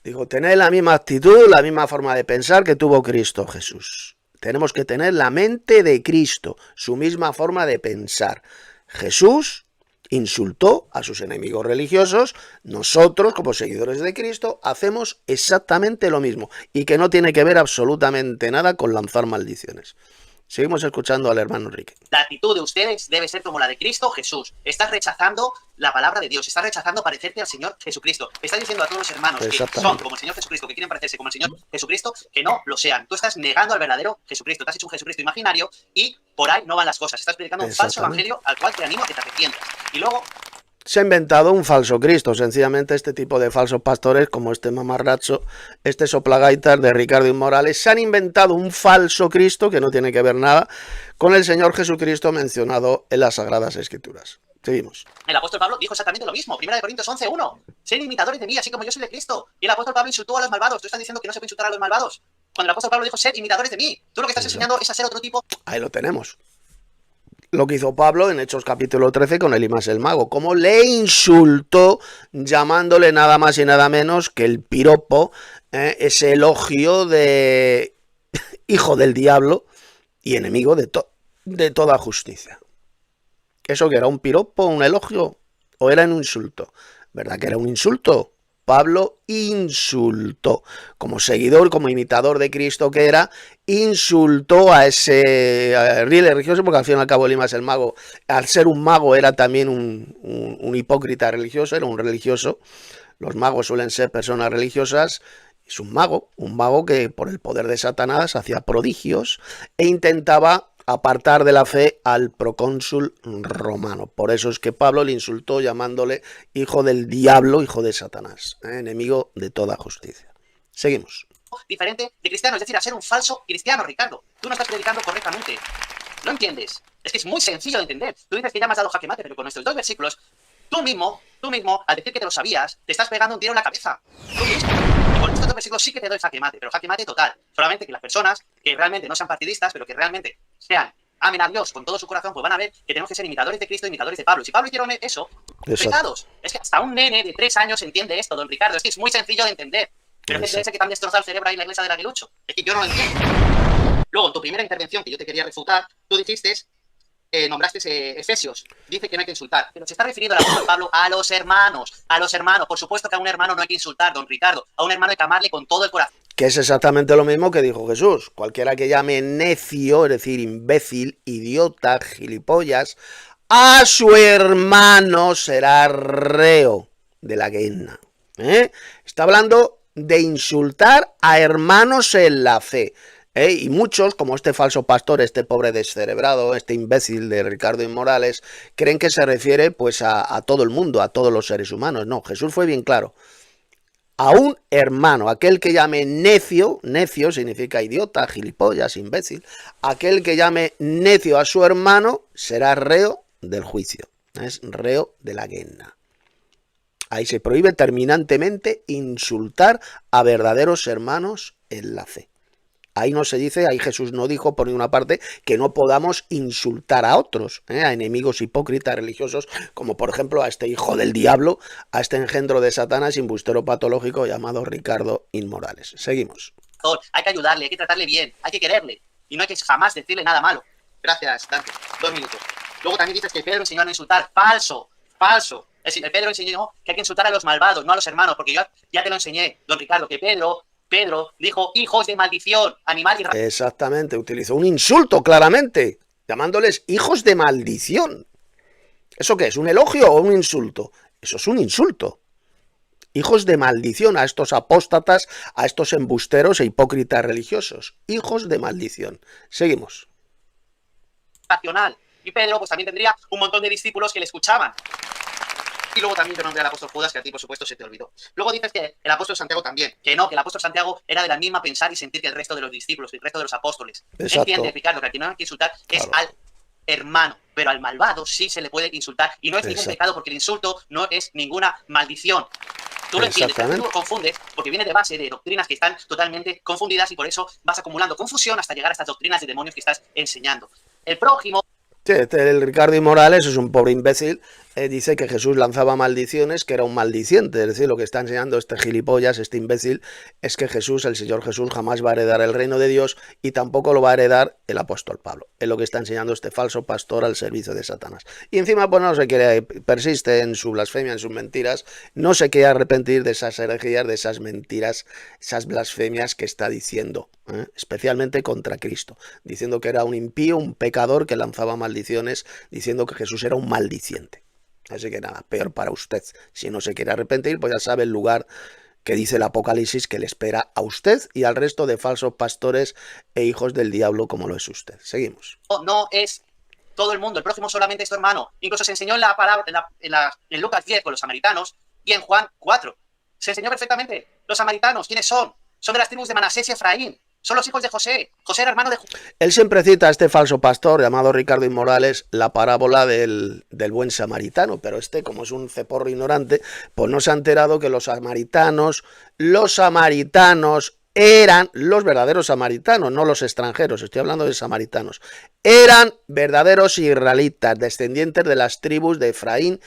Dijo, tener la misma actitud, la misma forma de pensar que tuvo Cristo Jesús. Tenemos que tener la mente de Cristo, su misma forma de pensar. Jesús insultó a sus enemigos religiosos, nosotros como seguidores de Cristo hacemos exactamente lo mismo y que no tiene que ver absolutamente nada con lanzar maldiciones. Seguimos escuchando al hermano Enrique. La actitud de ustedes debe ser como la de Cristo Jesús. Estás rechazando la palabra de Dios, estás rechazando parecerte al Señor Jesucristo. Estás diciendo a todos los hermanos que son como el Señor Jesucristo, que quieren parecerse como el Señor Jesucristo, que no lo sean. Tú estás negando al verdadero Jesucristo, te has hecho un Jesucristo imaginario y por ahí no van las cosas. Estás predicando un falso evangelio al cual te animo a que te arrepientas. Y luego... Se ha inventado un falso Cristo, sencillamente este tipo de falsos pastores como este mamarracho, este soplagaitas de Ricardo Morales, se han inventado un falso Cristo que no tiene que ver nada con el Señor Jesucristo mencionado en las Sagradas Escrituras. Seguimos. El apóstol Pablo dijo exactamente lo mismo, 1 Corintios 11:1. Sed imitadores de mí, así como yo soy de Cristo. Y el apóstol Pablo insultó a los malvados. Tú estás diciendo que no se puede insultar a los malvados. Cuando el apóstol Pablo dijo, sed imitadores de mí, tú lo que estás enseñando es a ser otro tipo. Ahí lo tenemos. Lo que hizo Pablo en Hechos capítulo 13 con Elimas el mago, cómo le insultó llamándole nada más y nada menos que el piropo, ese elogio de hijo del diablo y enemigo de toda justicia. ¿Eso que era un piropo, un elogio o era un insulto? ¿Verdad que era un insulto? Pablo insultó, como seguidor, como imitador de Cristo que era, insultó a ese religioso, porque al fin y al cabo Elimas el mago, al ser un mago era también un hipócrita religioso, era un religioso. Los magos suelen ser personas religiosas. Es un mago que por el poder de Satanás hacía prodigios e intentaba apartar de la fe al procónsul romano. Por eso es que Pablo le insultó llamándole hijo del diablo, hijo de Satanás, enemigo de toda justicia. Seguimos. Diferente de cristiano, es decir, a ser un falso cristiano, Ricardo. Tú no estás predicando correctamente. ¿No entiendes? Es que es muy sencillo de entender. Tú dices que ya me has dado jaque mate, pero con estos dos versículos, tú mismo, al decir que te lo sabías, te estás pegando un tiro en la cabeza. Tú mismo. Y con estos dos versículos sí que te doy jaque mate, pero jaque mate total. Solamente que las personas que realmente no sean partidistas, pero que realmente amen a Dios con todo su corazón, pues van a ver que tenemos que ser imitadores de Cristo, imitadores de Pablo. Si Pablo hicieron eso, pecados. Es que hasta un nene de 3 años entiende esto, don Ricardo. Es que es muy sencillo de entender. Pero es que ese que te han destrozado el cerebro ahí en la iglesia del aguilucho. Es que yo no lo entiendo. Luego, en tu primera intervención que yo te quería refutar, tú dijiste, nombraste Efesios. Dice que no hay que insultar. Pero se está refiriendo el apóstol Pablo a los hermanos. A los hermanos. Por supuesto que a un hermano no hay que insultar, don Ricardo. A un hermano hay que amarle con todo el corazón. Que es exactamente lo mismo que dijo Jesús. Cualquiera que llame necio, es decir, imbécil, idiota, gilipollas, a su hermano será reo de la guena. Está hablando de insultar a hermanos en la fe. Y muchos, como este falso pastor, este pobre descerebrado, este imbécil de Ricardo Morales, creen que se refiere pues a todo el mundo, a todos los seres humanos. No, Jesús fue bien claro. A un hermano, aquel que llame necio, necio significa idiota, gilipollas, imbécil, aquel que llame necio a su hermano será reo del juicio, es reo de la guena. Ahí se prohíbe terminantemente insultar a verdaderos hermanos en la fe. Ahí no se dice, ahí Jesús no dijo por ninguna parte que no podamos insultar a otros, a enemigos hipócritas religiosos, como por ejemplo a este hijo del diablo, a este engendro de Satanás, embustero patológico llamado Ricardo Morales. Seguimos. Hay que ayudarle, hay que tratarle bien, hay que quererle y no hay que jamás decirle nada malo. Gracias, Dante. 2 minutos. Luego también dices que Pedro enseñó a no insultar. Falso. Es decir, Pedro enseñó que hay que insultar a los malvados, no a los hermanos, porque yo ya te lo enseñé, don Ricardo, que Pedro dijo hijos de maldición, animal y... Exactamente, utilizó un insulto claramente, llamándoles hijos de maldición. ¿Eso qué es? ¿Un elogio o un insulto? Eso es un insulto. Hijos de maldición a estos apóstatas, a estos embusteros e hipócritas religiosos. Hijos de maldición. Seguimos. Racional. Y Pedro pues también tendría un montón de discípulos que le escuchaban. Y luego también te nombré al apóstol Judas, que a ti, por supuesto, se te olvidó. Luego dices que el apóstol Santiago también. Que no, que el apóstol Santiago era de la misma pensar y sentir que el resto de los discípulos, que el resto de los apóstoles. Exacto. Entiende, Ricardo, que aquí no hay que insultar es al hermano, pero al malvado sí se le puede insultar. Y no es ningún pecado porque el insulto no es ninguna maldición. Tú lo entiendes, pero tú Exactamente. lo confundes porque viene de base de doctrinas que están totalmente confundidas y por eso vas acumulando confusión hasta llegar a estas doctrinas de demonios que estás enseñando. El prójimo. Sí, el Ricardo y Morales es un pobre imbécil. Dice que Jesús lanzaba maldiciones, que era un maldiciente. Es decir, lo que está enseñando este gilipollas, este imbécil, es que Jesús, el Señor Jesús, jamás va a heredar el reino de Dios y tampoco lo va a heredar el apóstol Pablo. Es lo que está enseñando este falso pastor al servicio de Satanás. Y encima, pues no se quiere, persiste en su blasfemia, en sus mentiras, no se quiere arrepentir de esas herejías, de esas mentiras, esas blasfemias que está diciendo, especialmente contra Cristo, diciendo que era un impío, un pecador que lanzaba maldiciones, diciendo que Jesús era un maldiciente. Así que nada, peor para usted. Si no se quiere arrepentir, pues ya sabe el lugar que dice el Apocalipsis que le espera a usted y al resto de falsos pastores e hijos del diablo como lo es usted. Seguimos. No es todo el mundo, el prójimo solamente es tu hermano. Incluso se enseñó en la palabra en Lucas 10 con los samaritanos y en Juan 4. Se enseñó perfectamente. Los samaritanos, ¿quiénes son? Son de las tribus de Manasés y Efraín. Son los hijos de José. José era hermano de José. Él siempre cita a este falso pastor llamado Ricardo y Morales la parábola del buen samaritano, pero este, como es un ceporro ignorante, pues no se ha enterado que los samaritanos eran los verdaderos samaritanos, no los extranjeros, estoy hablando de samaritanos. Eran verdaderos israelitas, descendientes de las tribus de Efraín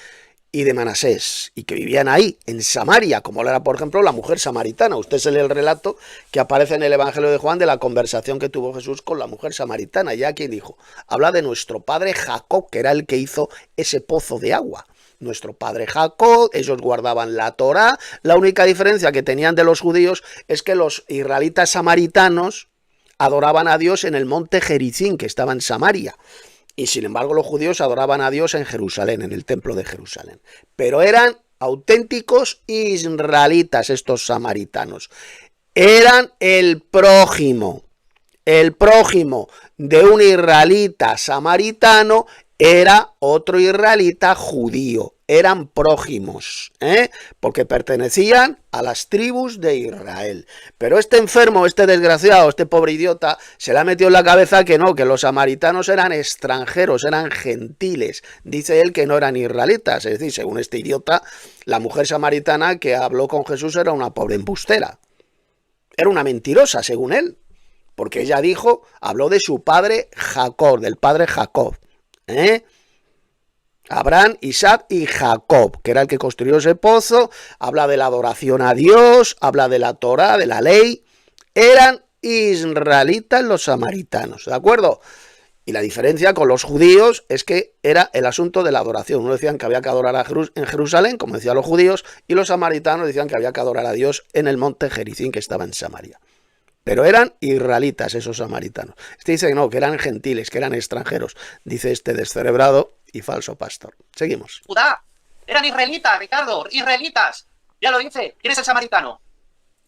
y de Manasés, y que vivían ahí, en Samaria, como era, por ejemplo, la mujer samaritana. Usted se lee el relato que aparece en el Evangelio de Juan de la conversación que tuvo Jesús con la mujer samaritana. Ya quien dijo, habla de nuestro padre Jacob, que era el que hizo ese pozo de agua. Nuestro padre Jacob, ellos guardaban la Torá. La única diferencia que tenían de los judíos es que los israelitas samaritanos adoraban a Dios en el monte Gerizim, que estaba en Samaria. Y sin embargo los judíos adoraban a Dios en Jerusalén, en el templo de Jerusalén. Pero eran auténticos israelitas estos samaritanos. Eran el prójimo de un israelita samaritano era otro israelita judío. Eran prójimos, porque pertenecían a las tribus de Israel. Pero este enfermo, este desgraciado, este pobre idiota, se le ha metido en la cabeza que no, que los samaritanos eran extranjeros, eran gentiles. Dice él que no eran israelitas. Es decir, según este idiota, la mujer samaritana que habló con Jesús era una pobre embustera. Era una mentirosa, según él. Porque ella habló de su padre Jacob, del padre Jacob. Abraham, Isaac y Jacob, que era el que construyó ese pozo. Habla de la adoración a Dios, habla de la Torá, de la ley. Eran israelitas los samaritanos, ¿de acuerdo? Y la diferencia con los judíos es que era el asunto de la adoración. Uno decían que había que adorar en Jerusalén, como decían los judíos, y los samaritanos decían que había que adorar a Dios en el monte Gerizim, que estaba en Samaria. Pero eran israelitas esos samaritanos. Este dice que no, que eran gentiles, que eran extranjeros. Dice este descerebrado y falso pastor. Seguimos. Judá. Eran israelitas, Ricardo, israelitas. Ya lo dice. ¿Quién es el samaritano?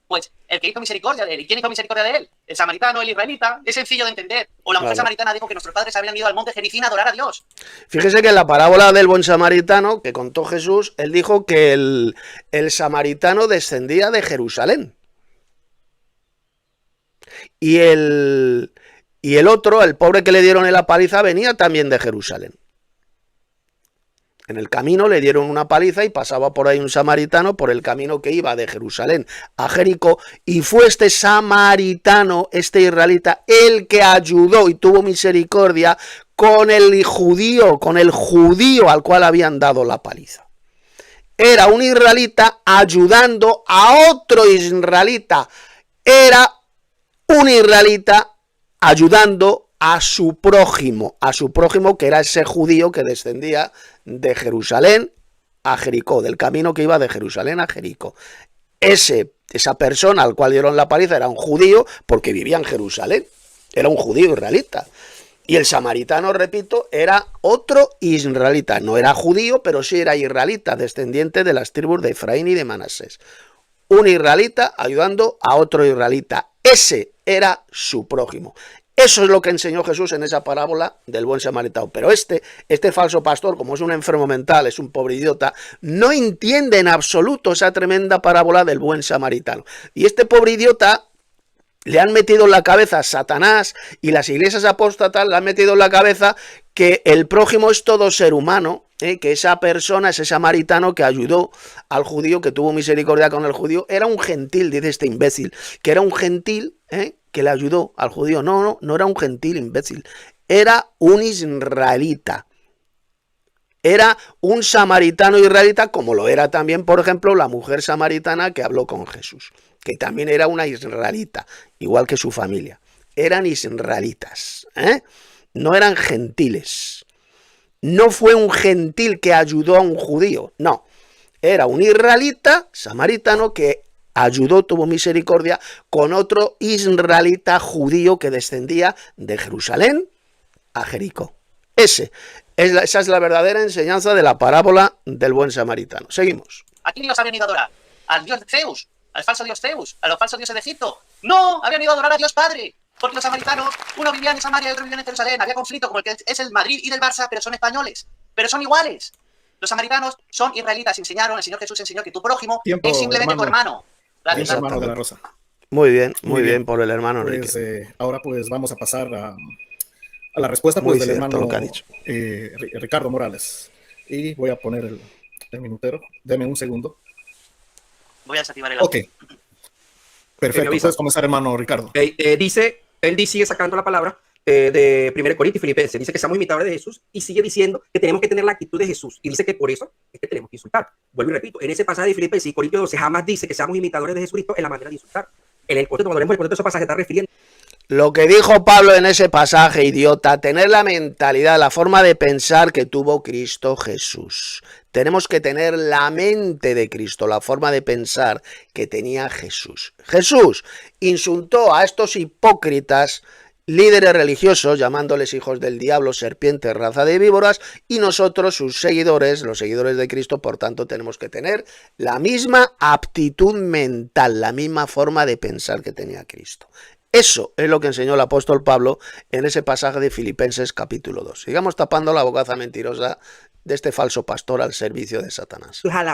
Pues el que hizo misericordia de él. ¿Y quién hizo misericordia de él? El samaritano, el israelita. Es sencillo de entender. O la mujer samaritana dijo que nuestros padres habían ido al monte Gerizim a adorar a Dios. Fíjese que en la parábola del buen samaritano que contó Jesús, él dijo que el samaritano descendía de Jerusalén. Y el otro, el pobre que le dieron en la paliza, venía también de Jerusalén. En el camino le dieron una paliza y pasaba por ahí un samaritano por el camino que iba de Jerusalén a Jericó, y fue este samaritano, este israelita, el que ayudó y tuvo misericordia con el judío al cual habían dado la paliza. Era un israelita ayudando a otro israelita. Era un israelita ayudando a su prójimo que era ese judío que descendía de Jerusalén a Jericó, del camino que iba de Jerusalén a Jericó. Esa persona al cual dieron la paliza era un judío porque vivía en Jerusalén, era un judío israelita. Y el samaritano, repito, era otro israelita, no era judío, pero sí era israelita, descendiente de las tribus de Efraín y de Manasés. Un israelita ayudando a otro israelita. Ese era su prójimo. Eso es lo que enseñó Jesús en esa parábola del buen samaritano. Pero este falso pastor, como es un enfermo mental, es un pobre idiota, no entiende en absoluto esa tremenda parábola del buen samaritano. Y este pobre idiota le han metido en la cabeza a Satanás y las iglesias apóstatas le han metido en la cabeza que el prójimo es todo ser humano que esa persona, ese samaritano que ayudó al judío, que tuvo misericordia con el judío, era un gentil, dice este imbécil, que era un gentil que le ayudó al judío. No era un gentil, imbécil, era un israelita. Era un samaritano israelita, como lo era también, por ejemplo, la mujer samaritana que habló con Jesús, que también era una israelita, igual que su familia. Eran israelitas, no eran gentiles. No fue un gentil que ayudó a un judío, no. Era un israelita samaritano que ayudó, tuvo misericordia con otro israelita judío que descendía de Jerusalén a Jericó. Esa es la verdadera enseñanza de la parábola del buen samaritano. Seguimos. ¿A quién Dios habían ido a adorar? ¿Al dios Zeus? ¿Al falso dios Zeus? ¿A los falsos dioses de Egipto? No, habían ido a adorar a Dios Padre. Porque los samaritanos, uno vivía en Samaria y otro vivía en Jerusalén. Había conflicto como el que es el Madrid y del Barça, pero son españoles. Pero son iguales. Los samaritanos son israelitas. Enseñaron, el Señor Jesús enseñó que tu prójimo es simplemente tu hermano. Gracias, hermano de la Rosa. Muy bien por el hermano pues, Enrique. Ahora pues vamos a pasar a la respuesta pues, del hermano lo que ha dicho. Ricardo Morales. Y voy a poner el minutero. Deme un segundo. Voy a desactivar el audio. Ok. Perfecto. Puedes comenzar, hermano Ricardo. Él sigue sacando la palabra de 1 Corintios y Filipenses. Dice que somos imitadores de Jesús y sigue diciendo que tenemos que tener la actitud de Jesús. Y dice que por eso es que tenemos que insultar. Vuelvo y repito, en ese pasaje de Filipenses y Corintios 12 jamás dice que seamos imitadores de Jesucristo en la manera de insultar. En el contexto, cuando leemos el contexto de esos pasajes, está refiriendo. Lo que dijo Pablo en ese pasaje, idiota, tener la mentalidad, la forma de pensar que tuvo Cristo Jesús. Tenemos que tener la mente de Cristo, la forma de pensar que tenía Jesús. Jesús insultó a estos hipócritas líderes religiosos, llamándoles hijos del diablo, serpientes, raza de víboras, y nosotros, sus seguidores, los seguidores de Cristo, por tanto, tenemos que tener la misma aptitud mental, la misma forma de pensar que tenía Cristo. Eso es lo que enseñó el apóstol Pablo en ese pasaje de Filipenses capítulo 2. Sigamos tapando la bocaza mentirosa de este falso pastor al servicio de Satanás. Al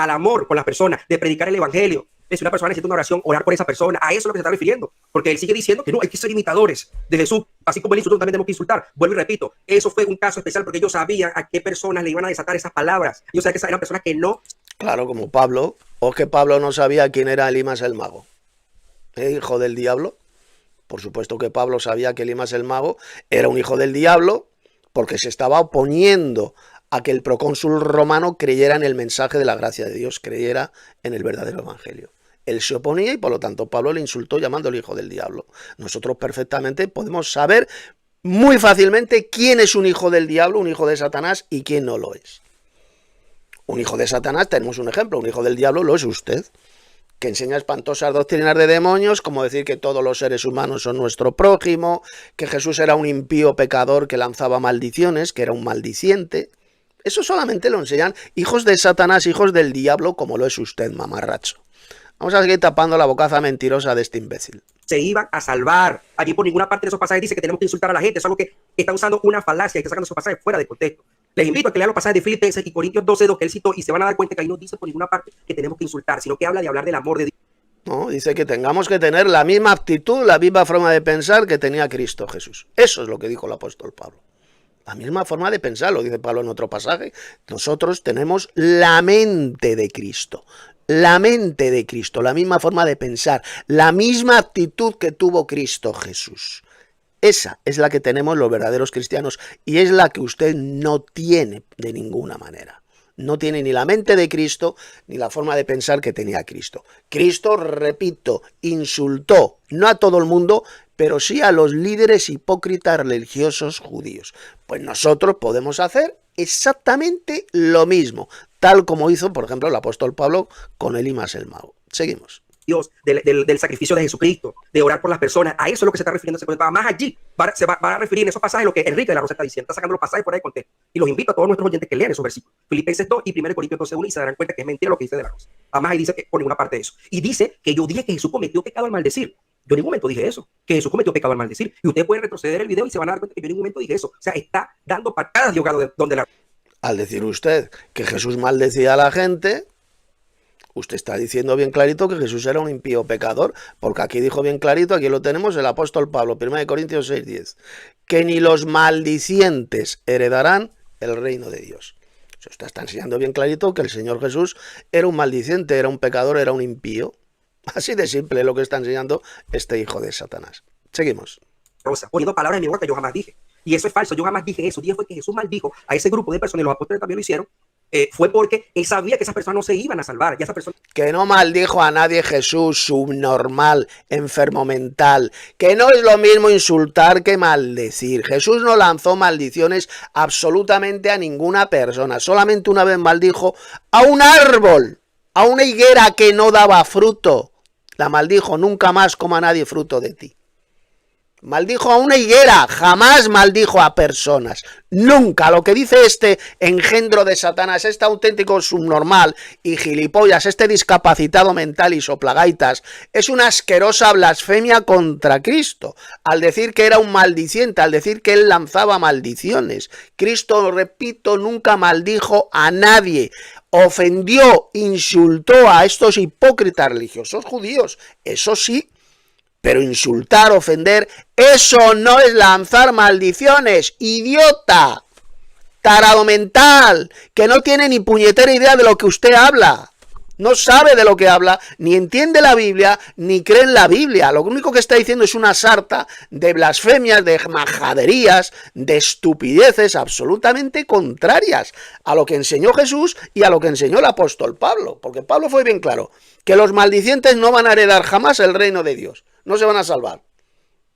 amor con las personas, de predicar el evangelio. Si una persona necesita una oración, orar por esa persona, a eso es lo que se está refiriendo. Porque él sigue diciendo que no, hay que ser imitadores de Jesús. Así como él insultó, también tenemos que insultar. Vuelvo y repito, eso fue un caso especial porque ellos sabían a qué personas le iban a desatar esas palabras. Ellos sabían que eran personas que no. Claro, como Pablo. ¿O es que Pablo no sabía quién era Elimas el mago? ¿Hijo del diablo? Por supuesto que Pablo sabía que Elimas el mago era un hijo del diablo porque se estaba oponiendo a que el procónsul romano creyera en el mensaje de la gracia de Dios, creyera en el verdadero evangelio. Él se oponía y por lo tanto Pablo le insultó llamándole hijo del diablo. Nosotros perfectamente podemos saber muy fácilmente quién es un hijo del diablo, un hijo de Satanás y quién no lo es. Un hijo de Satanás, tenemos un ejemplo, un hijo del diablo lo es usted, que enseña espantosas doctrinas de demonios, como decir que todos los seres humanos son nuestro prójimo, que Jesús era un impío pecador que lanzaba maldiciones, que era un maldiciente. Eso solamente lo enseñan hijos de Satanás, hijos del diablo, como lo es usted, mamarracho. Vamos a seguir tapando la bocaza mentirosa de este imbécil. Se iban a salvar. Allí por ninguna parte de esos pasajes dice que tenemos que insultar a la gente. Es algo que está usando una falacia y está sacando esos pasajes fuera de contexto. Les invito a que lean los pasajes de Filipenses y Corintios 12:2 que él citó y se van a dar cuenta que ahí no dice por ninguna parte que tenemos que insultar, sino que habla de hablar del amor de Dios. No, dice que tengamos que tener la misma actitud, la misma forma de pensar que tenía Cristo Jesús. Eso es lo que dijo el apóstol Pablo. La misma forma de pensar, lo dice Pablo en otro pasaje. Nosotros tenemos la mente de Cristo. La mente de Cristo, la misma forma de pensar, la misma actitud que tuvo Cristo Jesús. Esa es la que tenemos los verdaderos cristianos y es la que usted no tiene de ninguna manera. No tiene ni la mente de Cristo ni la forma de pensar que tenía Cristo. Cristo, repito, insultó no a todo el mundo, pero sí a los líderes hipócritas religiosos judíos. Pues nosotros podemos hacer exactamente lo mismo, tal como hizo, por ejemplo, el apóstol Pablo con Elimas el mago. Seguimos. Dios, del sacrificio de Jesucristo, de orar por las personas. A eso es lo que se está refiriendo. Más allí se va a referir en esos pasajes lo que Enrique de la Rosa está diciendo. Está sacando los pasajes fuera de contexto. Y los invito a todos nuestros oyentes que lean esos versículos. Filipenses 2 y 1 Corintios 12:1 y se darán cuenta que es mentira lo que dice de la Rosa. Además ahí dice que por ninguna parte de eso. Y dice que yo dije que Jesús cometió pecado al maldecir. Yo en ningún momento dije eso, que Jesús cometió pecado al maldecir. Y ustedes pueden retroceder el video y se van a dar cuenta que yo en ningún momento dije eso. O sea, está dando patadas de ahogado donde la... Al decir usted que Jesús maldecía a la gente, usted está diciendo bien clarito que Jesús era un impío pecador, porque aquí dijo bien clarito, aquí lo tenemos, el apóstol Pablo, 1 Corintios 6:10, que ni los maldicientes heredarán el reino de Dios. Usted está enseñando bien clarito que el Señor Jesús era un maldiciente, era un pecador, era un impío. Así de simple lo que está enseñando este hijo de Satanás. Seguimos. Rosa, poniendo palabras en mi boca que yo jamás dije. Y eso es falso, yo jamás dije eso. Dije fue que Jesús maldijo a ese grupo de personas, y los apóstoles también lo hicieron, fue porque él sabía que esas personas no se iban a salvar. Y esa persona... Que no maldijo a nadie Jesús, subnormal, enfermo mental. Que no es lo mismo insultar que maldecir. Jesús no lanzó maldiciones absolutamente a ninguna persona. Solamente una vez maldijo a un árbol, a una higuera que no daba fruto. La maldijo: nunca más coma nadie fruto de ti. Maldijo a una higuera, jamás maldijo a personas. Nunca. Lo que dice este engendro de Satanás, este auténtico subnormal y gilipollas, este discapacitado mental y soplagaitas, es una asquerosa blasfemia contra Cristo. Al decir que era un maldiciente, al decir que él lanzaba maldiciones. Cristo, repito, nunca maldijo a nadie. Ofendió, insultó a estos hipócritas religiosos judíos. Eso sí. Pero insultar, ofender, eso no es lanzar maldiciones, idiota, tarado mental, que no tiene ni puñetera idea de lo que usted habla. No sabe de lo que habla, ni entiende la Biblia, ni cree en la Biblia. Lo único que está diciendo es una sarta de blasfemias, de majaderías, de estupideces absolutamente contrarias a lo que enseñó Jesús y a lo que enseñó el apóstol Pablo. Porque Pablo fue bien claro, que los maldicientes no van a heredar jamás el reino de Dios. No se van a salvar.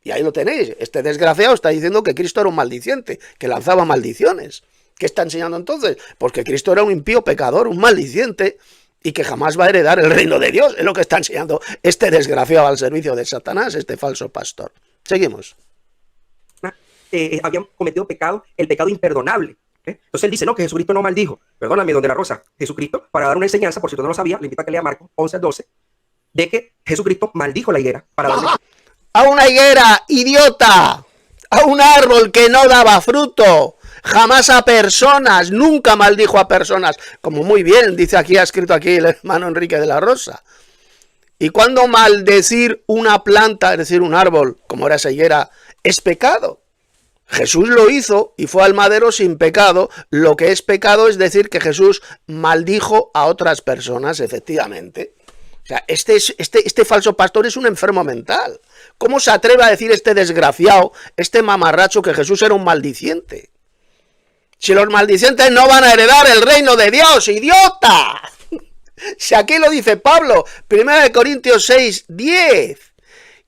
Y ahí lo tenéis. Este desgraciado está diciendo que Cristo era un maldiciente, que lanzaba maldiciones. ¿Qué está enseñando entonces? Pues que Cristo era un impío pecador, un maldiciente, y que jamás va a heredar el reino de Dios. Es lo que está enseñando este desgraciado al servicio de Satanás, este falso pastor. Seguimos. Habían cometido pecado, el pecado imperdonable. Entonces él dice, no, que Jesucristo no maldijo. Perdóname, don de la Rosa. Jesucristo, para dar una enseñanza, por si usted no lo sabía, le invito a que lea Marcos 11:12, de que Jesucristo maldijo la higuera para darle... A una higuera, idiota, a un árbol que no daba fruto, jamás a personas, nunca maldijo a personas, como muy bien dice aquí, ha escrito aquí el hermano Enrique de la Rosa. Y cuando maldecir una planta, es decir, un árbol, como era esa higuera, es pecado. Jesús lo hizo y fue al madero sin pecado. Lo que es pecado es decir que Jesús maldijo a otras personas, efectivamente. O sea, este falso pastor es un enfermo mental. ¿Cómo se atreve a decir este desgraciado, este mamarracho, que Jesús era un maldiciente? Si los maldicientes no van a heredar el reino de Dios, ¡idiota! Si aquí lo dice Pablo, 1 Corintios 6:10,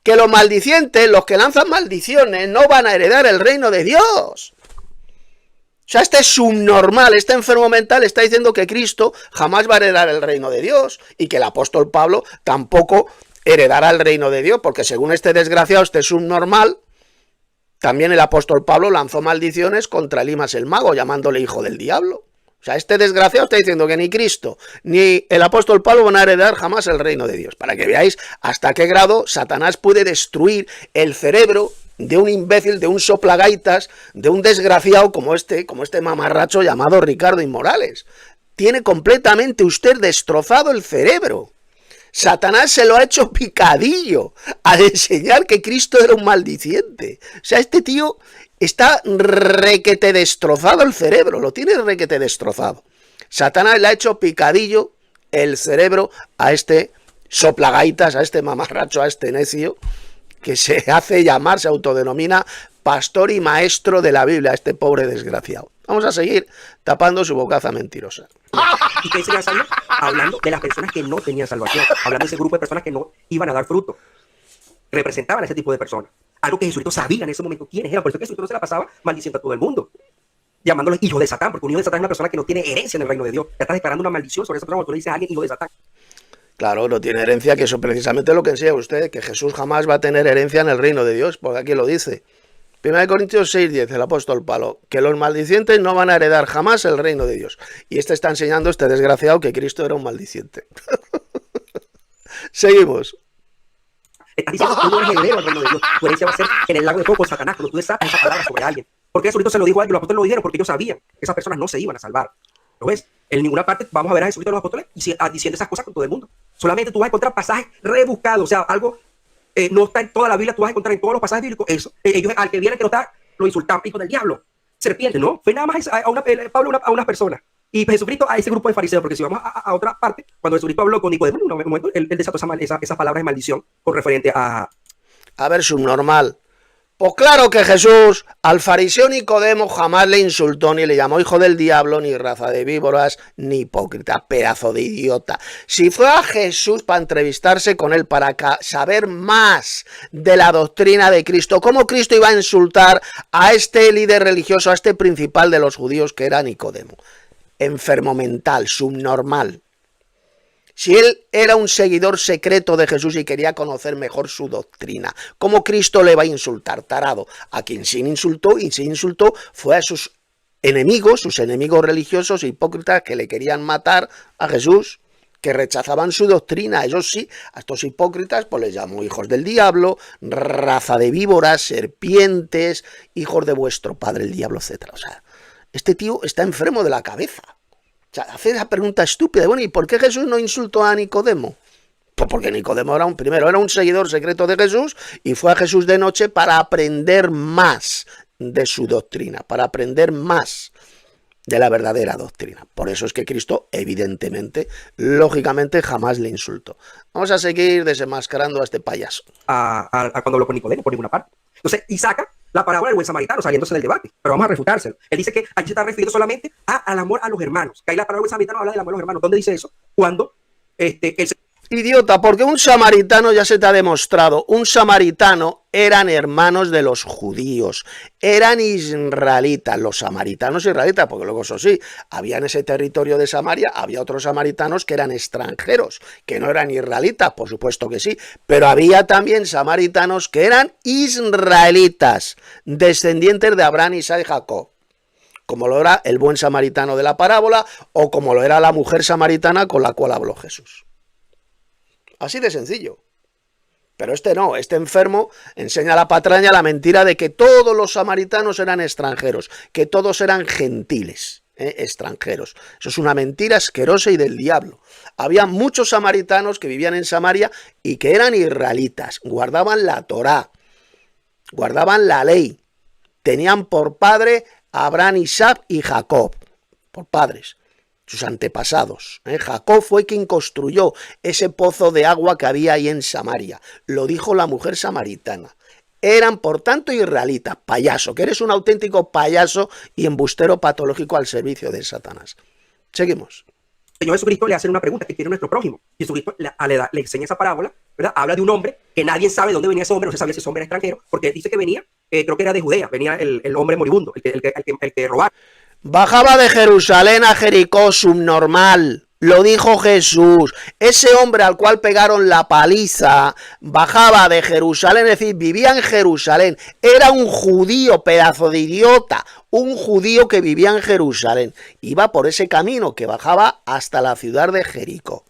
que los maldicientes, los que lanzan maldiciones, no van a heredar el reino de Dios. O sea, este subnormal, este enfermo mental está diciendo que Cristo jamás va a heredar el reino de Dios y que el apóstol Pablo tampoco heredará el reino de Dios, porque según este desgraciado, este subnormal, también el apóstol Pablo lanzó maldiciones contra Elimas el mago, llamándole hijo del diablo. O sea, este desgraciado está diciendo que ni Cristo ni el apóstol Pablo van a heredar jamás el reino de Dios. Para que veáis hasta qué grado Satanás puede destruir el cerebro de un imbécil, de un soplagaitas, de un desgraciado como este mamarracho llamado Ricardo Morales. Tiene completamente usted destrozado el cerebro. Satanás se lo ha hecho picadillo al enseñar que Cristo era un maldiciente. O sea, este tío está requete destrozado el cerebro, lo tiene requete destrozado. Satanás le ha hecho picadillo el cerebro a este soplagaitas, a este mamarracho, a este necio, que se hace llamar, se autodenomina pastor y maestro de la Biblia, este pobre desgraciado. Vamos a seguir tapando su bocaza mentirosa. ¿Y qué sería salvo? Hablando de las personas que no tenían salvación, hablando de ese grupo de personas que no iban a dar fruto. Representaban a ese tipo de personas. Algo que Jesucristo sabía en ese momento quiénes eran. Por eso que Jesucristo no se la pasaba maldiciendo a todo el mundo, llamándolos hijos de Satán, porque un hijo de Satán es una persona que no tiene herencia en el reino de Dios. Ya estás declarando una maldición sobre esa persona cuando tú le dices a alguien hijo de Satán. Claro, no tiene herencia, que eso precisamente es lo que enseña usted, que Jesús jamás va a tener herencia en el reino de Dios, porque aquí lo dice. 1 Corintios 6:10, el apóstol Pablo, que los maldicientes no van a heredar jamás el reino de Dios. Y este está enseñando, este desgraciado, que Cristo era un maldiciente. Seguimos. Estás diciendo que tú no eres heredero del reino de Dios. Tu herencia va a ser en el lago de fuego con Satanás, cuando tú desatas esa palabra sobre alguien. Porque Jesucristo se lo dijo a ellos, los apóstoles lo dijeron, porque ellos sabían que esas personas no se iban a salvar. ¿Lo ves? En ninguna parte vamos a ver a Jesucristo y a los apóstoles diciendo esas cosas con todo el mundo. Solamente tú vas a encontrar pasajes rebuscados, o sea, algo no está en toda la Biblia, tú vas a encontrar en todos los pasajes bíblicos eso. Ellos, al que viene que no está, lo insultaban, hijo del diablo, serpiente, ¿no? Fue nada más Pablo a unas personas. Y Jesucristo a ese grupo de fariseos, porque si vamos a otra parte, cuando Jesucristo habló con Nicodemo, en un momento, él desató esas palabras de maldición con referente a... A ver, subnormal. Pues claro que Jesús al fariseo Nicodemo jamás le insultó, ni le llamó hijo del diablo, ni raza de víboras, ni hipócrita, pedazo de idiota. Si fue a Jesús para entrevistarse con él, para saber más de la doctrina de Cristo, ¿cómo Cristo iba a insultar a este líder religioso, a este principal de los judíos que era Nicodemo? Enfermo mental, subnormal. Si él era un seguidor secreto de Jesús y quería conocer mejor su doctrina, ¿cómo Cristo le va a insultar, tarado? A quien sí insultó, y sí insultó, fue a sus enemigos religiosos e hipócritas que le querían matar a Jesús, que rechazaban su doctrina. Ellos sí, a estos hipócritas pues les llamó hijos del diablo, raza de víboras, serpientes, hijos de vuestro padre el diablo, etc. O sea, este tío está enfermo de la cabeza. O sea, hace esa pregunta estúpida. Bueno, ¿y por qué Jesús no insultó a Nicodemo? Pues porque Nicodemo era un seguidor secreto de Jesús y fue a Jesús de noche para aprender más de su doctrina, para aprender más de la verdadera doctrina. Por eso es que Cristo, evidentemente, lógicamente, jamás le insultó. Vamos a seguir desenmascarando a este payaso. A cuando habló con Nicodemo, por ninguna parte. Entonces, y saca la parábola del buen samaritano saliéndose del debate, pero vamos a refutárselo. Él dice que aquí se está refiriendo solamente al amor a los hermanos, que ahí la parábola del buen samaritano habla del amor a los hermanos. ¿Dónde dice eso? Cuando Idiota, porque un samaritano, ya se te ha demostrado, un samaritano eran hermanos de los judíos, eran israelitas, los samaritanos israelitas, porque luego eso sí, había en ese territorio de Samaria, había otros samaritanos que eran extranjeros, que no eran israelitas, por supuesto que sí, pero había también samaritanos que eran israelitas, descendientes de Abraham, Isaac y Jacob, como lo era el buen samaritano de la parábola, o como lo era la mujer samaritana con la cual habló Jesús. Así de sencillo. Pero este no, este enfermo enseña a la patraña la mentira de que todos los samaritanos eran extranjeros, que todos eran gentiles, extranjeros. Eso es una mentira asquerosa y del diablo. Había muchos samaritanos que vivían en Samaria y que eran israelitas, guardaban la Torá, guardaban la ley, tenían por padre a Abraham, Isaac y Jacob, por padres. Sus antepasados. Jacob fue quien construyó ese pozo de agua que había ahí en Samaria. Lo dijo la mujer samaritana. Eran, por tanto, israelitas. Payaso, que eres un auténtico payaso y embustero patológico al servicio de Satanás. Seguimos. El Señor Jesucristo le hace una pregunta que quiere nuestro prójimo. Jesucristo le enseña esa parábola, ¿verdad? Habla de un hombre que nadie sabe de dónde venía ese hombre, no se sabía si ese hombre era extranjero, porque dice que venía, creo que era de Judea, venía el hombre moribundo, el que robaba. Bajaba de Jerusalén a Jericó, subnormal. Lo dijo Jesús. Ese hombre al cual pegaron la paliza bajaba de Jerusalén, es decir, vivía en Jerusalén. Era un judío, pedazo de idiota. Un judío que vivía en Jerusalén. Iba por ese camino que bajaba hasta la ciudad de Jericó.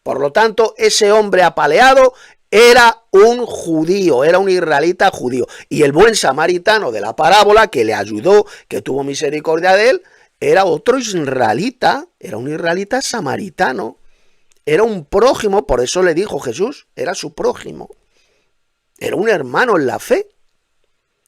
Por lo tanto, ese hombre apaleado era un judío, era un israelita judío. Y el buen samaritano de la parábola que le ayudó, que tuvo misericordia de él, era otro israelita, era un israelita samaritano. Era un prójimo, por eso le dijo Jesús, era su prójimo. Era un hermano en la fe,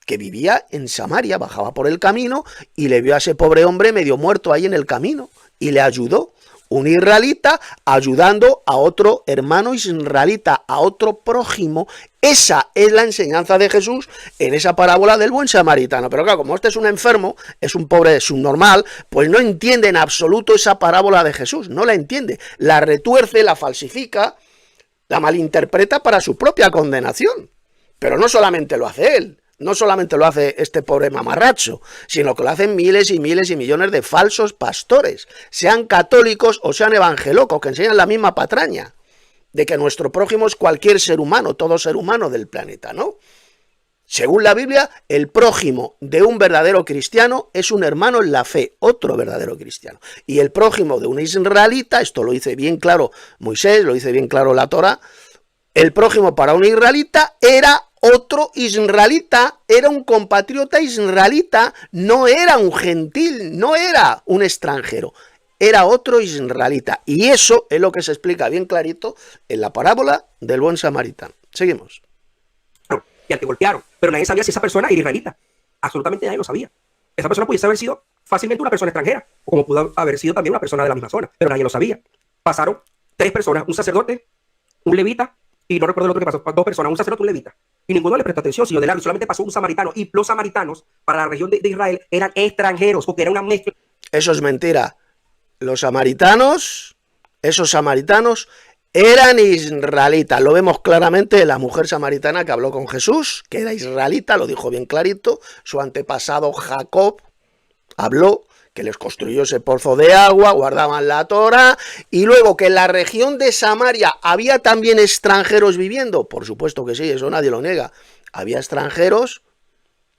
que vivía en Samaria, bajaba por el camino y le vio a ese pobre hombre medio muerto ahí en el camino y le ayudó. Un israelita ayudando a otro hermano israelita, a otro prójimo. Esa es la enseñanza de Jesús en esa parábola del buen samaritano. Pero claro, como este es un enfermo, es un pobre subnormal, pues no entiende en absoluto esa parábola de Jesús. No la entiende. La retuerce, la falsifica, la malinterpreta para su propia condenación. Pero no solamente lo hace él. No solamente lo hace este pobre mamarracho, sino que lo hacen miles y miles y millones de falsos pastores, sean católicos o sean evangelocos, que enseñan la misma patraña, de que nuestro prójimo es cualquier ser humano, todo ser humano del planeta, ¿no? Según la Biblia, el prójimo de un verdadero cristiano es un hermano en la fe, otro verdadero cristiano. Y el prójimo de un israelita, esto lo dice bien claro Moisés, lo dice bien claro la Torá, el prójimo para un israelita era otro israelita, era un compatriota israelita, no era un gentil, no era un extranjero, era otro israelita. Y eso es lo que se explica bien clarito en la parábola del buen samaritano. Seguimos. Y al que golpearon, pero nadie sabía si esa persona era israelita. Absolutamente nadie lo sabía. Esa persona pudiese haber sido fácilmente una persona extranjera, o como pudo haber sido también una persona de la misma zona, pero nadie lo sabía. Pasaron 3 personas, un sacerdote, un levita, y no recuerdo lo que pasó, 2 personas, un sacerdote y un levita. Y ninguno le prestó atención, sino de largo, solamente pasó un samaritano. Y los samaritanos, para la región de Israel, eran extranjeros, porque era una mezcla. Eso es mentira. Los samaritanos, esos samaritanos, eran israelitas. Lo vemos claramente en la mujer samaritana que habló con Jesús, que era israelita, lo dijo bien clarito. Su antepasado Jacob habló, que les construyó ese pozo de agua, guardaban la Torá, y luego que en la región de Samaria había también extranjeros viviendo. Por supuesto que sí, eso nadie lo niega. Había extranjeros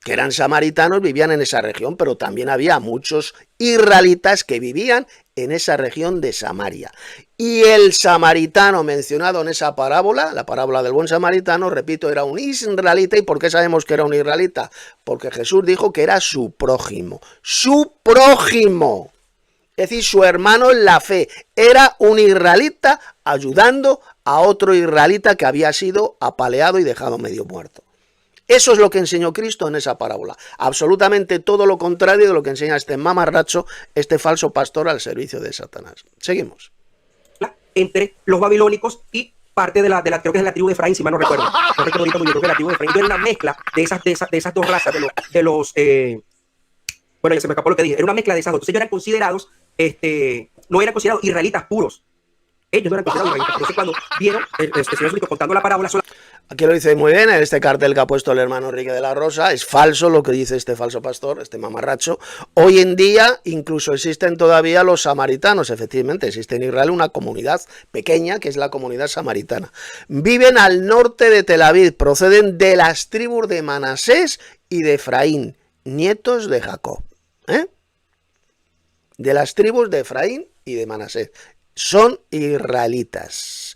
que eran samaritanos, vivían en esa región, pero también había muchos israelitas que vivían en esa región de Samaria. Y el samaritano mencionado en esa parábola, la parábola del buen samaritano, repito, era un israelita. ¿Y por qué sabemos que era un israelita? Porque Jesús dijo que era su prójimo. ¡Su prójimo! Es decir, su hermano en la fe. Era un israelita ayudando a otro israelita que había sido apaleado y dejado medio muerto. Eso es lo que enseñó Cristo en esa parábola. Absolutamente todo lo contrario de lo que enseña este mamarracho, este falso pastor al servicio de Satanás. Seguimos. Entre los babilónicos y parte de la creo que es la tribu de Efraín, si mal no recuerdo. No recuerdo ahorita muy bien, creo que la tribu de Efraín. Era una mezcla de esas 2 razas, bueno, ya se me escapó lo que dije. Era una mezcla de esas 2. Entonces ellos eran considerados, no eran considerados israelitas puros. Ellos no eran considerados israelitas. Entonces cuando vieron el Señor Jesucristo contando la parábola, aquí lo dice muy bien, en este cartel que ha puesto el hermano Enrique de la Rosa. Es falso lo que dice este falso pastor, este mamarracho. Hoy en día incluso existen todavía los samaritanos. Efectivamente, existe en Israel una comunidad pequeña que es la comunidad samaritana. Viven al norte de Tel Aviv, proceden de las tribus de Manasés y de Efraín, nietos de Jacob. De las tribus de Efraín y de Manasés. Son israelitas.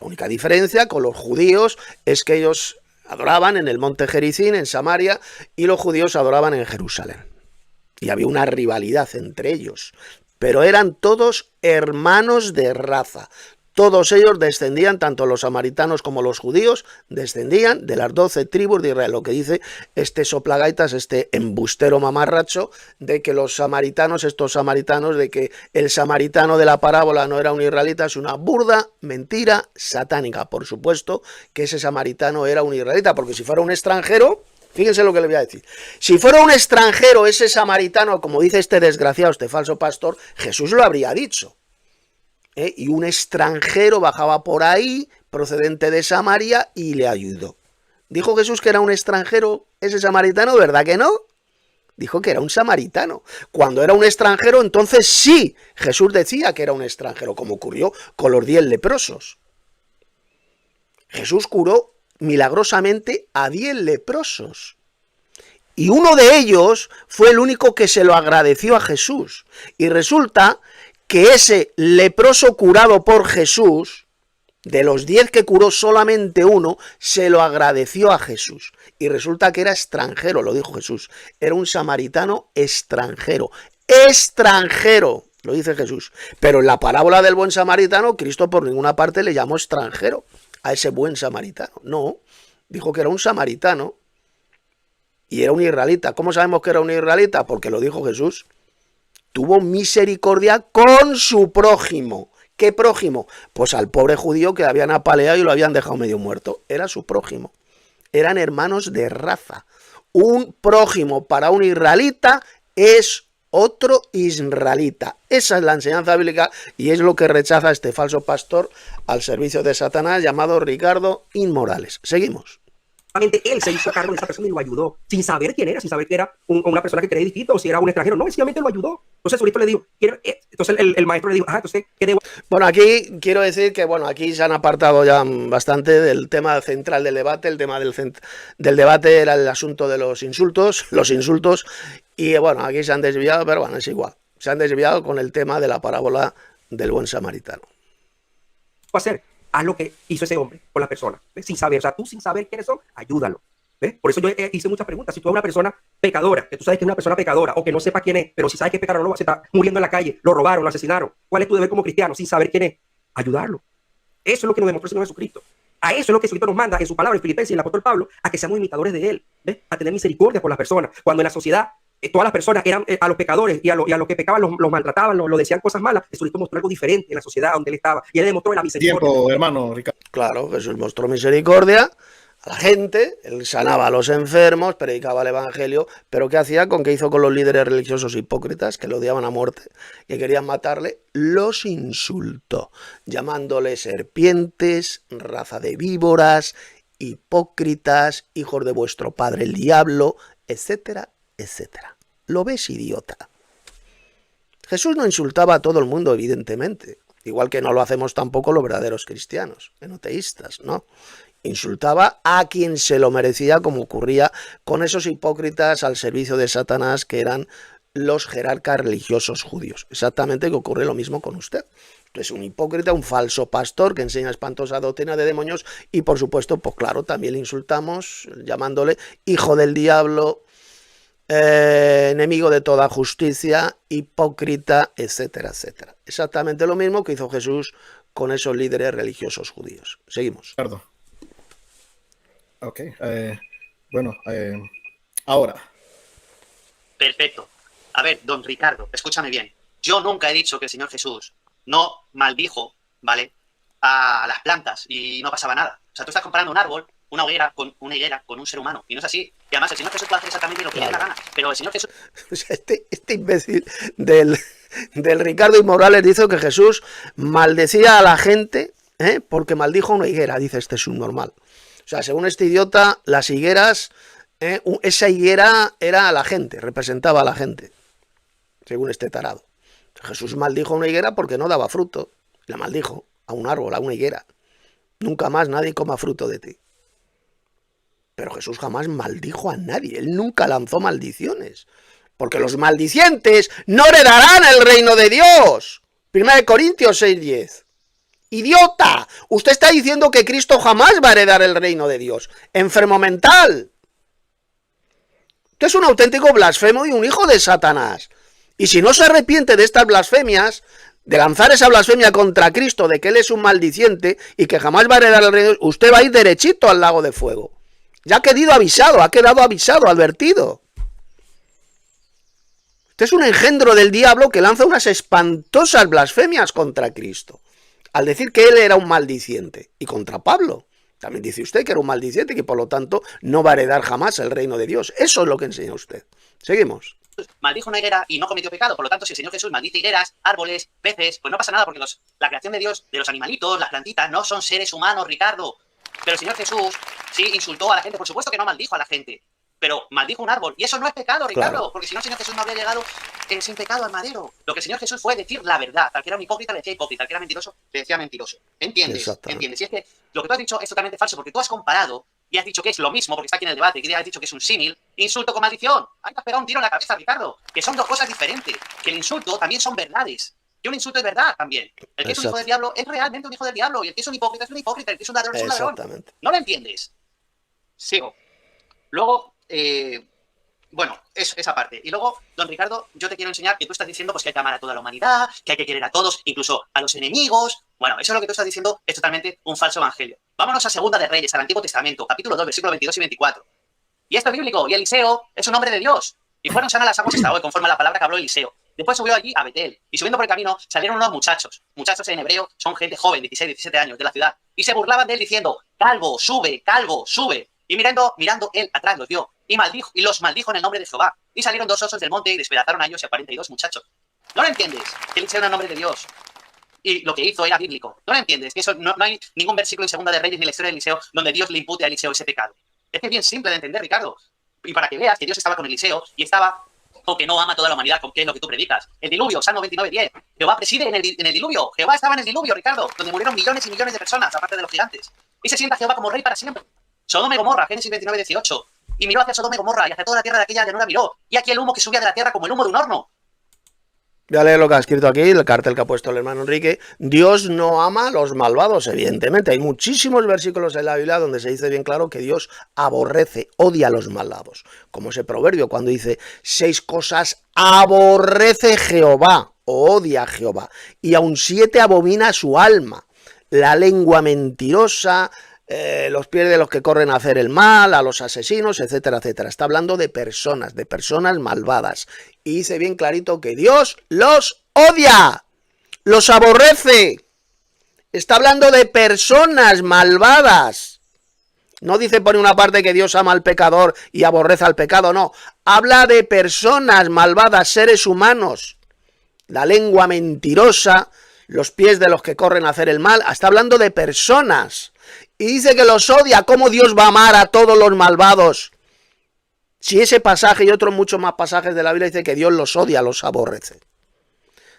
La única diferencia con los judíos es que ellos adoraban en el monte Gerizim, en Samaria, y los judíos adoraban en Jerusalén. Y había una rivalidad entre ellos, pero eran todos hermanos de raza. Todos ellos descendían, tanto los samaritanos como los judíos, descendían de las 12 tribus de Israel. Lo que dice este soplagaitas, este embustero mamarracho, de que los samaritanos, estos samaritanos, de que el samaritano de la parábola no era un israelita, es una burda mentira satánica. Por supuesto que ese samaritano era un israelita, porque si fuera un extranjero, fíjense lo que le voy a decir. Si fuera un extranjero ese samaritano, como dice este desgraciado, este falso pastor, Jesús lo habría dicho. Y un extranjero bajaba por ahí, procedente de Samaria, y le ayudó. ¿Dijo Jesús que era un extranjero ese samaritano? ¿Verdad que no? Dijo que era un samaritano. Cuando era un extranjero, entonces sí, Jesús decía que era un extranjero, como ocurrió con los 10 leprosos. Jesús curó milagrosamente a 10 leprosos. Y uno de ellos fue el único que se lo agradeció a Jesús. Y resulta que ese leproso curado por Jesús, de los 10 que curó, solamente uno se lo agradeció a Jesús. Y resulta que era extranjero, lo dijo Jesús. Era un samaritano extranjero. ¡Extranjero! Lo dice Jesús. Pero en la parábola del buen samaritano, Cristo por ninguna parte le llamó extranjero a ese buen samaritano. No, dijo que era un samaritano y era un israelita. ¿Cómo sabemos que era un israelita? Porque lo dijo Jesús. Tuvo misericordia con su prójimo. ¿Qué prójimo? Pues al pobre judío que habían apaleado y lo habían dejado medio muerto. Era su prójimo. Eran hermanos de raza. Un prójimo para un israelita es otro israelita. Esa es la enseñanza bíblica y es lo que rechaza este falso pastor al servicio de Satanás llamado Ricardo Inmorales. Seguimos. Él se hizo cargo de esa persona y lo ayudó, sin saber quién era, sin saber que era una persona que creía distinto o si era un extranjero. No, sencillamente lo ayudó. Entonces Jesucristo le dijo, entonces el maestro le dijo, entonces, ¿qué debo? Bueno, aquí quiero decir que, aquí se han apartado ya bastante del tema central del debate. El tema del debate era el asunto de los insultos, y aquí se han desviado, pero es igual. Se han desviado con el tema de la parábola del buen samaritano. Hacer. Haz lo que hizo ese hombre con la persona, ¿ves? Sin saber, tú sin saber quiénes son, ayúdalo, ¿ves? Por eso yo hice muchas preguntas. Si tú eres una persona pecadora, que tú sabes que es una persona pecadora, o que no sepa quién es, pero si sabes que es pecador, no, se está muriendo en la calle, lo robaron, lo asesinaron, ¿cuál es tu deber como cristiano sin saber quién es? Ayudarlo. Eso es lo que nos demostró el Señor Jesucristo. A eso es lo que Jesucristo nos manda en su palabra, en Filipenses, y el apóstol Pablo, a que seamos imitadores de Él, ¿ves? A tener misericordia por las personas. Cuando en la sociedad todas las personas eran a los pecadores y a los que pecaban los maltrataban, lo decían cosas malas. Jesucristo mostró algo diferente en la sociedad donde él estaba y él demostró la misericordia. Tiempo, hermano Ricardo. Claro, Jesús mostró misericordia a la gente, él sanaba a los enfermos, predicaba el evangelio, pero ¿qué hacía? ¿Con qué hizo con los líderes religiosos hipócritas que lo odiaban a muerte, que querían matarle? Los insultó, llamándole serpientes, raza de víboras, hipócritas, hijos de vuestro padre el diablo, etcétera, etcétera. ¿Lo ves, idiota? Jesús no insultaba a todo el mundo, evidentemente, igual que no lo hacemos tampoco los verdaderos cristianos, enoteístas, ¿no? Insultaba a quien se lo merecía, como ocurría con esos hipócritas al servicio de Satanás que eran los jerarcas religiosos judíos. Exactamente que ocurre lo mismo con usted. Es un hipócrita, un falso pastor que enseña espantosa doctrina de demonios y por supuesto, pues claro, también le insultamos llamándole hijo del diablo, enemigo de toda justicia, hipócrita, etcétera, etcétera. Exactamente lo mismo que hizo Jesús con esos líderes religiosos judíos. Seguimos. Ricardo. Ok, bueno, ahora. Perfecto. A ver, don Ricardo, escúchame bien. Yo nunca he dicho que el Señor Jesús no maldijo, ¿vale?, a las plantas y no pasaba nada. O sea, tú estás comparando un árbol, una higuera con un ser humano. Y no es así. Y además el Señor Jesús puede hacer exactamente lo que le dé la gana. Pero el Señor Jesús... Este imbécil del Ricardo y Morales dice que Jesús maldecía a la gente porque maldijo una higuera. Dice, este es un normal. O sea, según este idiota, las higueras, esa higuera era a la gente, representaba a la gente, según este tarado. Jesús maldijo a una higuera porque no daba fruto. La maldijo a un árbol, a una higuera. Nunca más nadie coma fruto de ti. Pero Jesús jamás maldijo a nadie. Él nunca lanzó maldiciones. Porque los maldicientes no heredarán el reino de Dios. 1 Corintios 6:10. ¡Idiota! Usted está diciendo que Cristo jamás va a heredar el reino de Dios. ¡Enfermo mental! Usted es un auténtico blasfemo y un hijo de Satanás. Y si no se arrepiente de estas blasfemias, de lanzar esa blasfemia contra Cristo, de que Él es un maldiciente y que jamás va a heredar el reino de Dios, usted va a ir derechito al lago de fuego. Ya ha quedado avisado, advertido. Usted es un engendro del diablo que lanza unas espantosas blasfemias contra Cristo, al decir que él era un maldiciente. Y contra Pablo. También dice usted que era un maldiciente y que por lo tanto no va a heredar jamás el reino de Dios. Eso es lo que enseña usted. Seguimos. Maldijo una higuera y no cometió pecado. Por lo tanto, si el Señor Jesús maldice higueras, árboles, peces, pues no pasa nada porque la creación de Dios, de los animalitos, las plantitas, no son seres humanos, Ricardo. Pero el Señor Jesús sí insultó a la gente. Por supuesto que no maldijo a la gente. Pero maldijo un árbol. Y eso no es pecado, Ricardo. Claro. Porque si no, el Señor Jesús no habría llegado sin pecado al madero. Lo que el Señor Jesús fue decir la verdad. Al que era un hipócrita le decía hipócrita. Al que era mentiroso le decía mentiroso. ¿Entiendes? ¿Entiendes? Y es que lo que tú has dicho es totalmente falso. Porque tú has comparado y has dicho que es lo mismo, porque está aquí en el debate, que has dicho que es un símil, insulto con maldición. Ahí te has pegado un tiro en la cabeza, Ricardo. Que son dos cosas diferentes. Que el insulto también son verdades. Que un insulto es verdad también. El que es un hijo del diablo es realmente un hijo del diablo. Y el que es un hipócrita es un hipócrita. El que es un ladrón es un ladrón. ¿No lo entiendes? Sigo. Luego, bueno, esa parte. Y luego, don Ricardo, yo te quiero enseñar que tú estás diciendo pues, que hay que amar a toda la humanidad, que hay que querer a todos, incluso a los enemigos. Bueno, eso es lo que tú estás diciendo, es totalmente un falso evangelio. Vámonos a Segunda de Reyes, al Antiguo Testamento, capítulo 2, versículos 22 y 24. Y esto es bíblico, y Eliseo es un hombre de Dios. Y fueron sanas las aguas hasta hoy, conforme a la palabra que habló Eliseo. Después subió allí a Betel, y subiendo por el camino salieron unos muchachos. Muchachos en hebreo son gente joven, 16, 17 años, de la ciudad. Y se burlaban de él diciendo, calvo, sube, calvo, sube. Y mirando él atrás los vio, y los maldijo en el nombre de Jehová. Y salieron dos osos del monte y despedazaron a ellos y a 42 muchachos. ¿No lo entiendes? Que Eliseo era el nombre de Dios. Y lo que hizo era bíblico. ¿No lo entiendes? Que eso no hay ningún versículo en Segunda de Reyes ni en la historia de Eliseo donde Dios le impute a Eliseo ese pecado. Es que es bien simple de entender, Ricardo. Y para que veas que Dios estaba con Eliseo y estaba o que no ama a toda la humanidad, con qué es lo que tú predicas. El diluvio, Salmo 29:10. Jehová preside en el diluvio. Jehová estaba en el diluvio, Ricardo, donde murieron millones y millones de personas, aparte de los gigantes. Y se sienta Jehová como rey para siempre. Sodoma y Gomorra, Génesis 29:18. Y miró hacia Sodoma y Gomorra y hacia toda la tierra de aquella llanura miró. Y aquí el humo que subía de la tierra como el humo de un horno. Voy a leer lo que ha escrito aquí, el cartel que ha puesto el hermano Enrique. Dios no ama a los malvados, evidentemente. Hay muchísimos versículos en la Biblia donde se dice bien claro que Dios aborrece, odia a los malvados. Como ese proverbio cuando dice 6 cosas aborrece Jehová, o odia a Jehová. Y aun 7 abomina su alma. La lengua mentirosa, los pies de los que corren a hacer el mal, a los asesinos, etcétera, etcétera. Está hablando de personas malvadas. Y dice bien clarito que Dios los odia, los aborrece. Está hablando de personas malvadas. No dice por una parte que Dios ama al pecador y aborrece al pecado, no. Habla de personas malvadas, seres humanos. La lengua mentirosa, los pies de los que corren a hacer el mal. Está hablando de personas. Y dice que los odia. ¿Cómo Dios va a amar a todos los malvados? Si ese pasaje y otros muchos más pasajes de la Biblia dice que Dios los odia, los aborrece.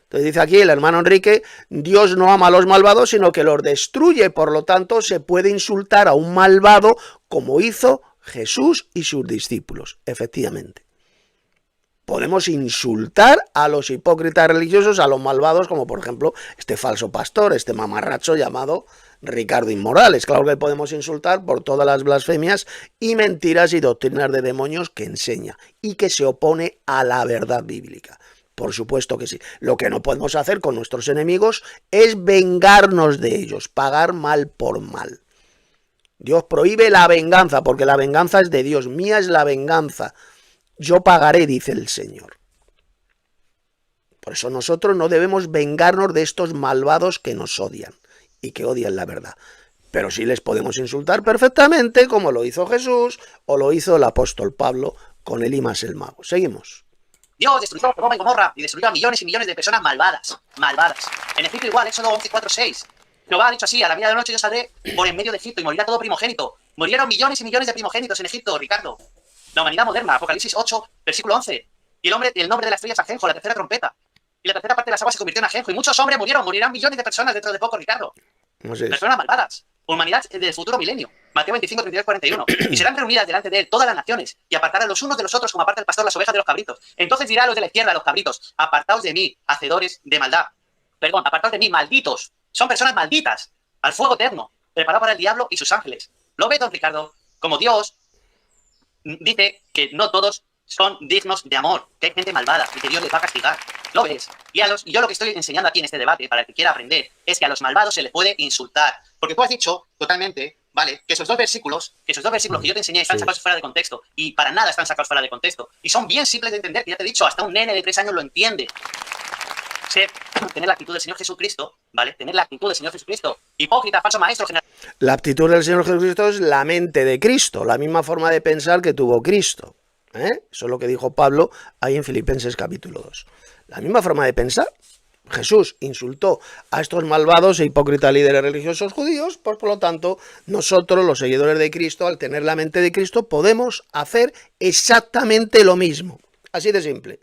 Entonces dice aquí el hermano Enrique, Dios no ama a los malvados, sino que los destruye. Por lo tanto, se puede insultar a un malvado como hizo Jesús y sus discípulos. Efectivamente. Podemos insultar a los hipócritas religiosos, a los malvados, como por ejemplo este falso pastor, este mamarracho llamado Ricardo Inmorales. Claro que podemos insultar por todas las blasfemias y mentiras y doctrinas de demonios que enseña y que se opone a la verdad bíblica. Por supuesto que sí. Lo que no podemos hacer con nuestros enemigos es vengarnos de ellos, pagar mal por mal. Dios prohíbe la venganza, porque la venganza es de Dios. Mía es la venganza. Yo pagaré, dice el Señor. Por eso nosotros no debemos vengarnos de estos malvados que nos odian y que odian la verdad. Pero sí les podemos insultar perfectamente, como lo hizo Jesús o lo hizo el apóstol Pablo con Elimas el mago. Seguimos. Dios destruyó Sodoma y Gomorra y destruyó a millones y millones de personas malvadas. En Egipto igual, Éxodo 11:4-6. Jehová ha dicho así, a la venida de la noche yo saldré por en medio de Egipto y morirá todo primogénito. Murieron millones y millones de primogénitos en Egipto, Ricardo. La humanidad moderna, Apocalipsis 8, versículo 11. Y el nombre de la estrella es Ajenjo, la tercera trompeta. Y la tercera parte de las aguas se convirtió en Ajenjo. Y muchos hombres morirán millones de personas dentro de poco, Ricardo. Personas malvadas. Humanidad del futuro milenio. Mateo 25, 32, 41. Y serán reunidas delante de él todas las naciones y apartarán los unos de los otros como aparta el pastor las ovejas de los cabritos. Entonces dirá a los de la izquierda, a los cabritos, apartaos de mí, hacedores de maldad. Perdón, apartaos de mí, malditos. Son personas malditas. Al fuego eterno, preparado para el diablo y sus ángeles. ¿Lo ves, don Ricardo? Como Dios dice que no todos son dignos de amor, que hay gente malvada y que Dios les va a castigar. ¿Lo ves? Y yo lo que estoy enseñando aquí en este debate, para el que quiera aprender, es que a los malvados se les puede insultar. Porque tú has dicho totalmente, ¿vale? Que esos dos versículos que yo te enseñé están sacados fuera de contexto. Y para nada están sacados fuera de contexto. Y son bien simples de entender, que ya te he dicho, hasta un nene de 3 años lo entiende. Tener la actitud del Señor Jesucristo, ¿vale? Tener la actitud del Señor Jesucristo. Hipócrita, falso maestro, La actitud del Señor Jesucristo es la mente de Cristo, la misma forma de pensar que tuvo Cristo. Eso es lo que dijo Pablo ahí en Filipenses capítulo 2. La misma forma de pensar. Jesús insultó a estos malvados e hipócritas líderes religiosos judíos, pues por lo tanto nosotros, los seguidores de Cristo, al tener la mente de Cristo, podemos hacer exactamente lo mismo. Así de simple.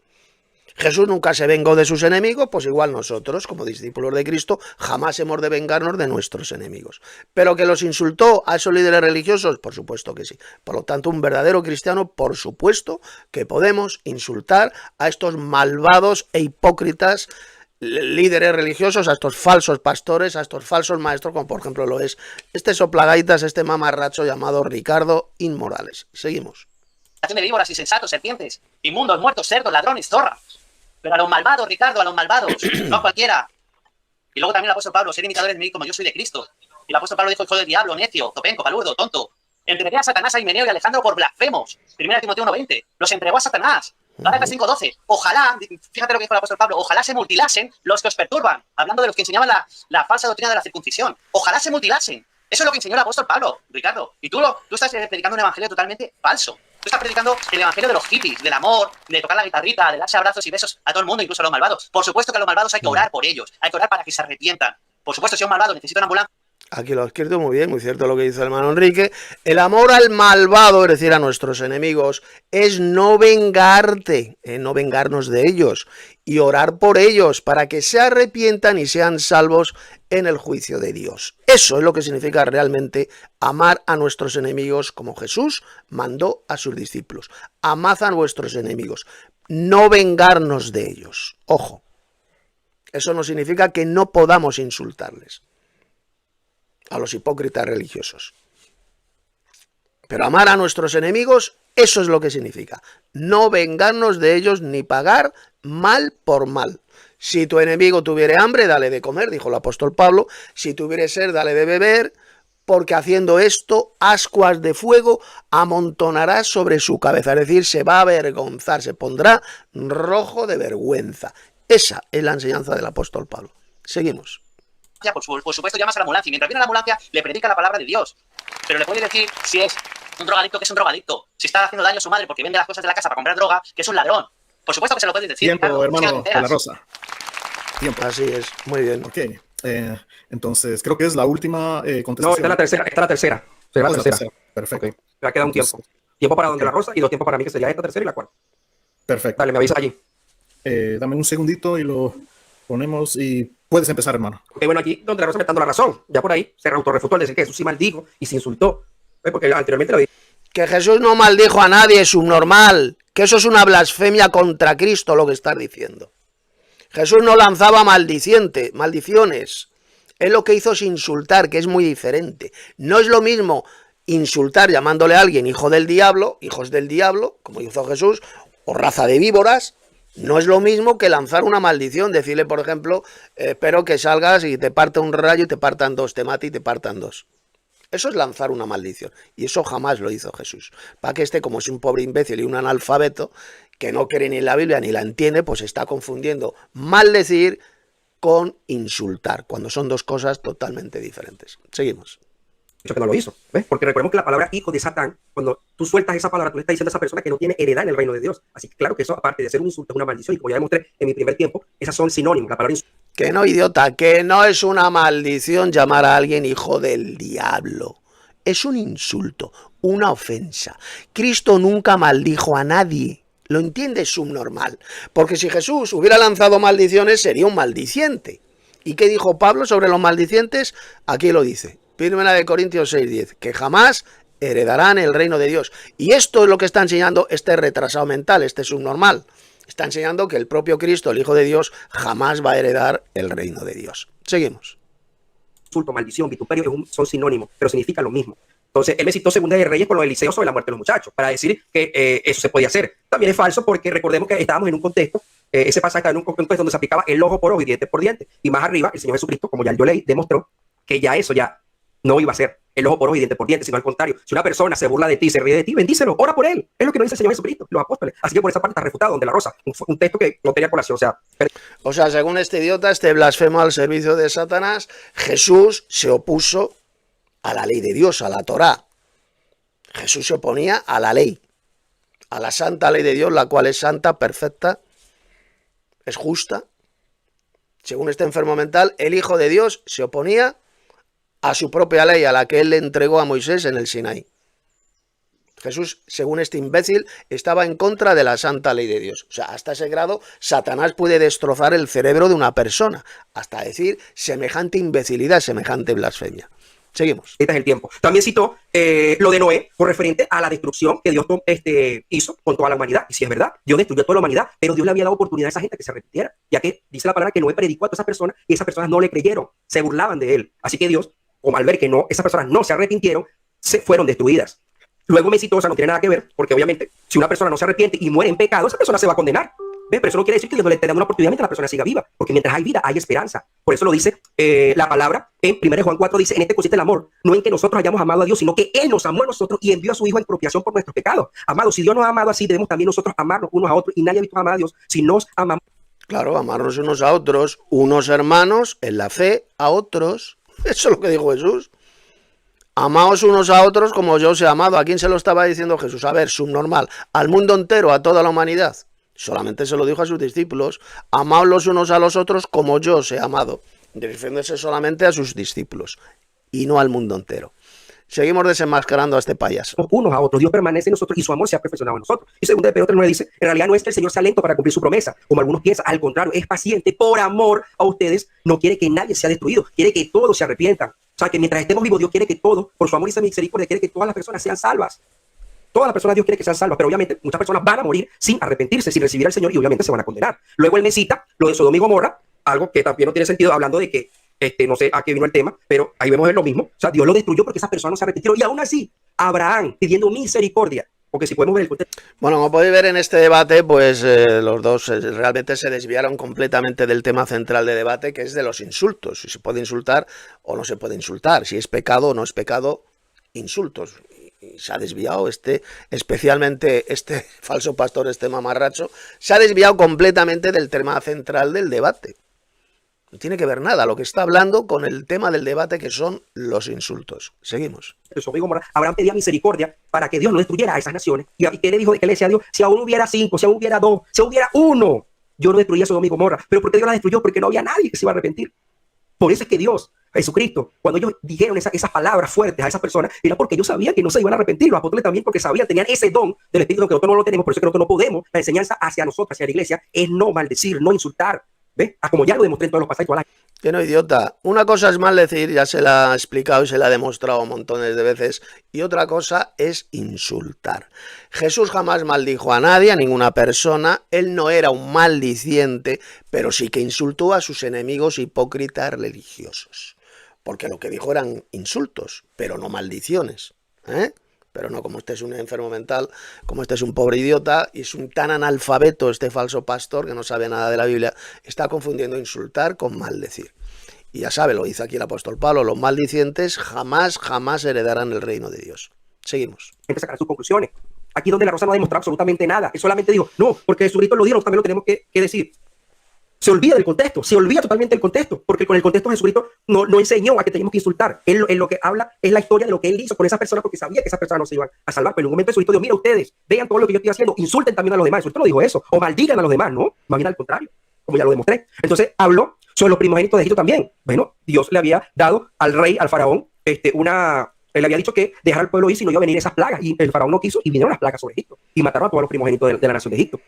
Jesús nunca se vengó de sus enemigos, pues igual nosotros, como discípulos de Cristo, jamás hemos de vengarnos de nuestros enemigos. Pero que los insultó a esos líderes religiosos, por supuesto que sí. Por lo tanto, un verdadero cristiano, por supuesto que podemos insultar a estos malvados e hipócritas líderes religiosos, a estos falsos pastores, a estos falsos maestros, como por ejemplo lo es este soplagaitas, este mamarracho llamado Ricardo Inmorales. Seguimos. De víboras, insensatos, serpientes, inmundos, muertos, cerdos, ladrones, zorras. Pero a los malvados, Ricardo, a los malvados, no a cualquiera. Y luego también el apóstol Pablo, ser imitadores de mí como yo soy de Cristo. Y el apóstol Pablo dijo, hijo del diablo, necio, topenco, palurdo, tonto. Entregué a Satanás, a Himeneo y Alejandro por blasfemos. 1 Timoteo 1:20. Los entregó a Satanás. Gálatas 5:12. Ojalá, fíjate lo que dijo el apóstol Pablo, ojalá se mutilasen los que os perturban. Hablando de los que enseñaban la falsa doctrina de la circuncisión. Ojalá se mutilasen. Eso es lo que enseñó el apóstol Pablo, Ricardo. Y tú estás predicando un evangelio totalmente falso. Tú estás predicando el evangelio de los hippies, del amor, de tocar la guitarrita, de darse abrazos y besos a todo el mundo, incluso a los malvados. Por supuesto que a los malvados hay que orar por ellos, hay que orar para que se arrepientan. Por supuesto, si un malvado necesita una ambulancia. Aquí lo ha escrito muy bien, muy cierto lo que dice el hermano Enrique. El amor al malvado, es decir, a nuestros enemigos, es no vengarte, no vengarnos de ellos y orar por ellos para que se arrepientan y sean salvos en el juicio de Dios. Eso es lo que significa realmente amar a nuestros enemigos como Jesús mandó a sus discípulos. Amad a vuestros enemigos, no vengarnos de ellos. Ojo, eso no significa que no podamos insultarles a los hipócritas religiosos. Pero amar a nuestros enemigos, eso es lo que significa. No vengarnos de ellos ni pagar mal por mal. Si tu enemigo tuviere hambre, dale de comer, dijo el apóstol Pablo. Si tuviere sed, dale de beber. porque haciendo esto, ascuas de fuego amontonará sobre su cabeza, es decir, se va a avergonzar, se pondrá rojo de vergüenza. Esa es la enseñanza del apóstol Pablo. Seguimos. Por supuesto, llamas a la ambulancia y mientras viene la ambulancia le predica la palabra de Dios. Pero le puede decir si es un drogadicto que es un drogadicto, si está haciendo daño a su madre porque vende las cosas de la casa para comprar droga, que es un ladrón. Por supuesto que se lo puedes decir. Tiempo, claro, hermano de la Rosa. Tiempo. Así es, muy bien. Ok, entonces creo que es la última contestación. No, esta es la tercera. Esta es la tercera. Será la tercera. Perfecto. Okay. Me ha quedado un tiempo. Tiempo para Don de la Rosa y 2 tiempos para mí, que sería esta tercera y la cuarta. Perfecto. Dale, me avisas allí. Dame un segundito y lo ponemos y puedes empezar, hermano. Ok, bueno, aquí Don de la Rosa me está dando la razón. Ya por ahí se autorrefutó al decir que Jesús sí maldijo y se insultó. Porque anteriormente lo dije. Que Jesús no maldijo a nadie, subnormal. Que eso es una blasfemia contra Cristo lo que estás diciendo. Jesús no lanzaba maldiciones. Él lo que hizo es insultar, que es muy diferente. No es lo mismo insultar llamándole a alguien hijo del diablo, hijos del diablo, como hizo Jesús, o raza de víboras. No es lo mismo que lanzar una maldición, decirle, por ejemplo, espero que salgas y te parte un rayo y te partan dos, te mate y te partan dos. Eso es lanzar una maldición. Y eso jamás lo hizo Jesús. Para que este, como es un pobre imbécil y un analfabeto, que no cree ni en la Biblia ni la entiende, pues está confundiendo maldecir con insultar, cuando son dos cosas totalmente diferentes. Seguimos. Que no lo hizo, ¿ves? Porque recordemos que la palabra hijo de Satán, cuando tú sueltas esa palabra, tú le estás diciendo a esa persona que no tiene heredad en el reino de Dios. Así que claro que eso, aparte de ser un insulto, es una maldición. Y como ya demostré en mi primer tiempo, esas son sinónimos. La palabra insulto. Que no, idiota, que no es una maldición llamar a alguien hijo del diablo. Es un insulto, una ofensa. Cristo nunca maldijo a nadie. ¿Lo entiendes, subnormal? Porque si Jesús hubiera lanzado maldiciones, sería un maldiciente. ¿Y qué dijo Pablo sobre los maldicientes? Aquí lo dice. Primera de Corintios 6:10, que jamás heredarán el reino de Dios. Y esto es lo que está enseñando este retrasado mental, este subnormal. Está enseñando que el propio Cristo, el Hijo de Dios, jamás va a heredar el reino de Dios. Seguimos. Insulto, maldición, vituperio son sinónimos, pero significa lo mismo. Entonces, él me citó Segunda de Reyes con lo de Eliseo sobre la muerte de los muchachos, para decir que eso se podía hacer. También es falso porque recordemos que estábamos en un contexto, ese pasaje estaba en un contexto donde se aplicaba el ojo por ojo y diente por diente. Y más arriba, el Señor Jesucristo, como ya yo leí, demostró que ya eso ya no iba a ser el ojo por ojo y diente por diente, sino al contrario. Si una persona se burla de ti, se ríe de ti, bendícelo, ora por él. Es lo que nos dice el Señor Jesucristo, los apóstoles. Así que por esa parte está refutado Don de la Rosa. Un texto que no tenía colación. O sea, según este idiota, este blasfemo al servicio de Satanás, Jesús se opuso a la ley de Dios, a la Torá. Jesús se oponía a la ley, a la santa ley de Dios, la cual es santa, perfecta, es justa. Según este enfermo mental, el Hijo de Dios se oponía a su propia ley, a la que él le entregó a Moisés en el Sinaí. Jesús, según este imbécil, estaba en contra de la santa ley de Dios. O sea, hasta ese grado, Satanás puede destrozar el cerebro de una persona, hasta decir semejante imbecilidad, semejante blasfemia. Seguimos. Este es el tiempo. También citó lo de Noé por referente a la destrucción que Dios hizo con toda la humanidad. Y si es verdad, Dios destruyó a toda la humanidad, pero Dios le había dado oportunidad a esa gente que se arrepintiera, ya que dice la palabra que Noé predicó a todas esas personas y esas personas no le creyeron, se burlaban de él. Así que Dios, como al ver que esas personas no se arrepintieron, se fueron destruidas. Luego me citó, o sea, no tiene nada que ver, porque obviamente si una persona no se arrepiente y muere en pecado, esa persona se va a condenar. ¿Ves? Pero eso no quiere decir que Dios no le esté dando una oportunidad mientras la persona siga viva, porque mientras hay vida hay esperanza. Por eso lo dice la palabra en 1 Juan 4, dice, en este consiste el amor, no en que nosotros hayamos amado a Dios, sino que Él nos amó a nosotros y envió a su Hijo en expiación por nuestros pecados. Amados, si Dios nos ha amado así, debemos también nosotros amarnos unos a otros, y nadie ha visto amar a Dios si nos amamos. Claro, amarnos unos a otros, unos hermanos en la fe a otros. Eso es lo que dijo Jesús. Amaos unos a otros como yo os he amado. ¿A quién se lo estaba diciendo Jesús? A ver, subnormal, al mundo entero, a toda la humanidad. Solamente se lo dijo a sus discípulos. Amaos los unos a los otros como yo os he amado. Refiriéndose solamente a sus discípulos y no al mundo entero. Seguimos desenmascarando a este payaso. Unos a otros, Dios permanece en nosotros y su amor se ha perfeccionado en nosotros. Y 2 Pedro 3:9 dice, en realidad no es que el Señor sea lento para cumplir su promesa, como algunos piensan, al contrario, es paciente por amor a ustedes, no quiere que nadie sea destruido, quiere que todos se arrepientan. O sea, que mientras estemos vivos, Dios quiere que todos, por su amor y su misericordia, quiere que todas las personas sean salvas. Todas las personas Dios quiere que sean salvas, pero obviamente muchas personas van a morir sin arrepentirse, sin recibir al Señor y obviamente se van a condenar. Luego él me cita lo de Sodoma y Gomorra, algo que también no tiene sentido, hablando de que no sé a qué vino el tema, pero ahí vemos lo mismo. O sea, Dios lo destruyó porque esas personas no se arrepintieron. Y aún así, Abraham pidiendo misericordia Porque si podemos ver el contexto. Bueno, como podéis ver en este debate, pues los dos realmente se desviaron completamente del tema central de debate, que es de los insultos. Si se puede insultar o no se puede insultar, si es pecado o no es pecado, insultos. Y se ha desviado especialmente este falso pastor, este mamarracho, se ha desviado completamente del tema central del debate. No tiene que ver nada lo que está hablando con el tema del debate, que son los insultos. Seguimos. Abraham pedía misericordia para que Dios no destruyera a esas naciones. ¿Y qué le dijo? ¿Qué le decía a Dios? Si aún hubiera 5, si aún hubiera 2, si aún hubiera 1, yo no destruía Sodoma y Gomorra. ¿Pero por qué Dios la destruyó? Porque no había nadie que se iba a arrepentir. Por eso es que Dios, Jesucristo, cuando ellos dijeron esas palabras fuertes a esas personas, era porque ellos sabían que no se iban a arrepentir. Los apóstoles también, porque sabían, tenían ese don del Espíritu, que nosotros no lo tenemos. Por eso es que nosotros no podemos. La enseñanza hacia nosotros, hacia la iglesia, es no maldecir, no insultar. ¿Ves? Como ya lo demostré en todos los pasajes. Que no, idiota. Una cosa es maldecir, ya se la ha explicado y se la ha demostrado montones de veces, y otra cosa es insultar. Jesús jamás maldijo a nadie, a ninguna persona. Él no era un maldiciente, pero sí que insultó a sus enemigos hipócritas religiosos. Porque lo que dijo eran insultos, pero no maldiciones, ¿eh? Pero no, como este es un enfermo mental, como este es un pobre idiota y es un tan analfabeto este falso pastor que no sabe nada de la Biblia, está confundiendo insultar con maldecir. Y ya sabe, lo dice aquí el apóstol Pablo, los maldicientes jamás heredarán el reino de Dios. Seguimos. Hay que sacar sus conclusiones. Aquí donde la Rosa no ha demostrado absolutamente nada. Él solamente dijo, no, porque Jesucristo lo dijo, también lo tenemos que decir. Se olvida del contexto, se olvida totalmente del contexto, porque con el contexto Jesucristo no enseñó a que teníamos que insultar. Él lo que habla es la historia de lo que él hizo con esas personas, porque sabía que esas personas no se iban a salvar. Pero en un momento Jesucristo dijo, mira ustedes, vean todo lo que yo estoy haciendo, insulten también a los demás. Jesucristo no dijo eso, o maldigan a los demás, no, más bien al contrario, como ya lo demostré. Entonces habló sobre los primogénitos de Egipto también. Bueno, Dios le había dado al rey, al faraón, él le había dicho que dejara al pueblo ir si no iba a venir esas plagas, y el faraón no quiso, y vinieron las plagas sobre Egipto, y mataron a todos los primogénitos de la nación de Egipto.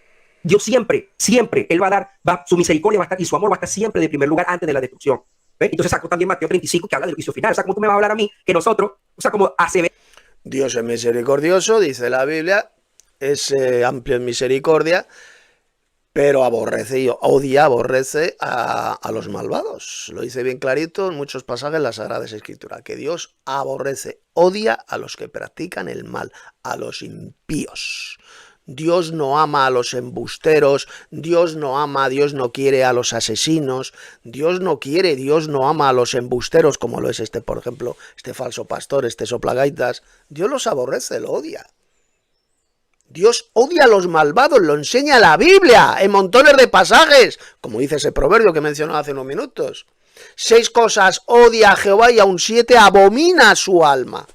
Dios siempre, él va a dar, su misericordia va a estar, y su amor va a estar siempre de primer lugar antes de la destrucción. ¿Ves? Entonces sacó también Mateo 35, que habla del juicio final. O sea, ¿cómo tú me vas a hablar a mí que nosotros, o sea, como hace... Dios es misericordioso, dice la Biblia, es amplio en misericordia, pero aborrece a los malvados. Lo dice bien clarito en muchos pasajes de la Sagrada Escritura, que Dios odia a los que practican el mal, a los impíos. Dios no ama a los embusteros, Dios no quiere a los asesinos, Dios no ama a los embusteros, como lo es por ejemplo, este falso pastor, este soplagaitas. Dios los aborrece, lo odia. Dios odia a los malvados, lo enseña la Biblia en montones de pasajes, como dice ese proverbio que mencionó hace unos minutos. 6 cosas odia a Jehová y aún 7 abomina su alma.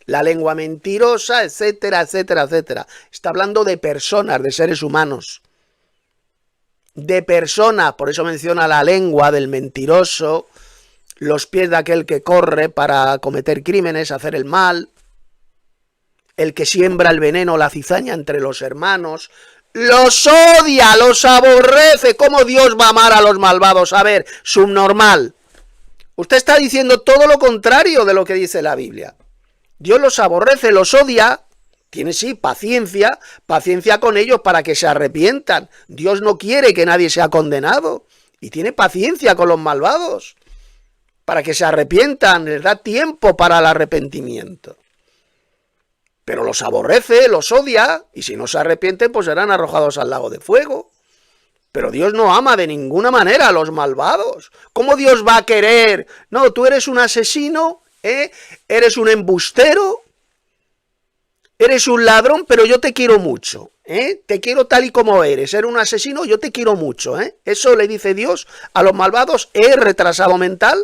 La lengua mentirosa, etcétera, etcétera, etcétera. Está hablando de personas, de seres humanos. De personas, por eso menciona la lengua del mentiroso, los pies de aquel que corre para cometer crímenes, hacer el mal, el que siembra el veneno, la cizaña entre los hermanos. Los odia, los aborrece. ¿Cómo Dios va a amar a los malvados? A ver, subnormal. Usted está diciendo todo lo contrario de lo que dice la Biblia. Dios los aborrece, los odia, tiene sí paciencia con ellos para que se arrepientan. Dios no quiere que nadie sea condenado y tiene paciencia con los malvados para que se arrepientan, les da tiempo para el arrepentimiento. Pero los aborrece, los odia, y si no se arrepienten, pues serán arrojados al lago de fuego. Pero Dios no ama de ninguna manera a los malvados. ¿Cómo Dios va a querer? No, tú eres un asesino, eres un embustero, eres un ladrón, pero yo te quiero mucho, te quiero tal y como eres un asesino, yo te quiero mucho, eso le dice Dios a los malvados. ¿Es retrasado mental?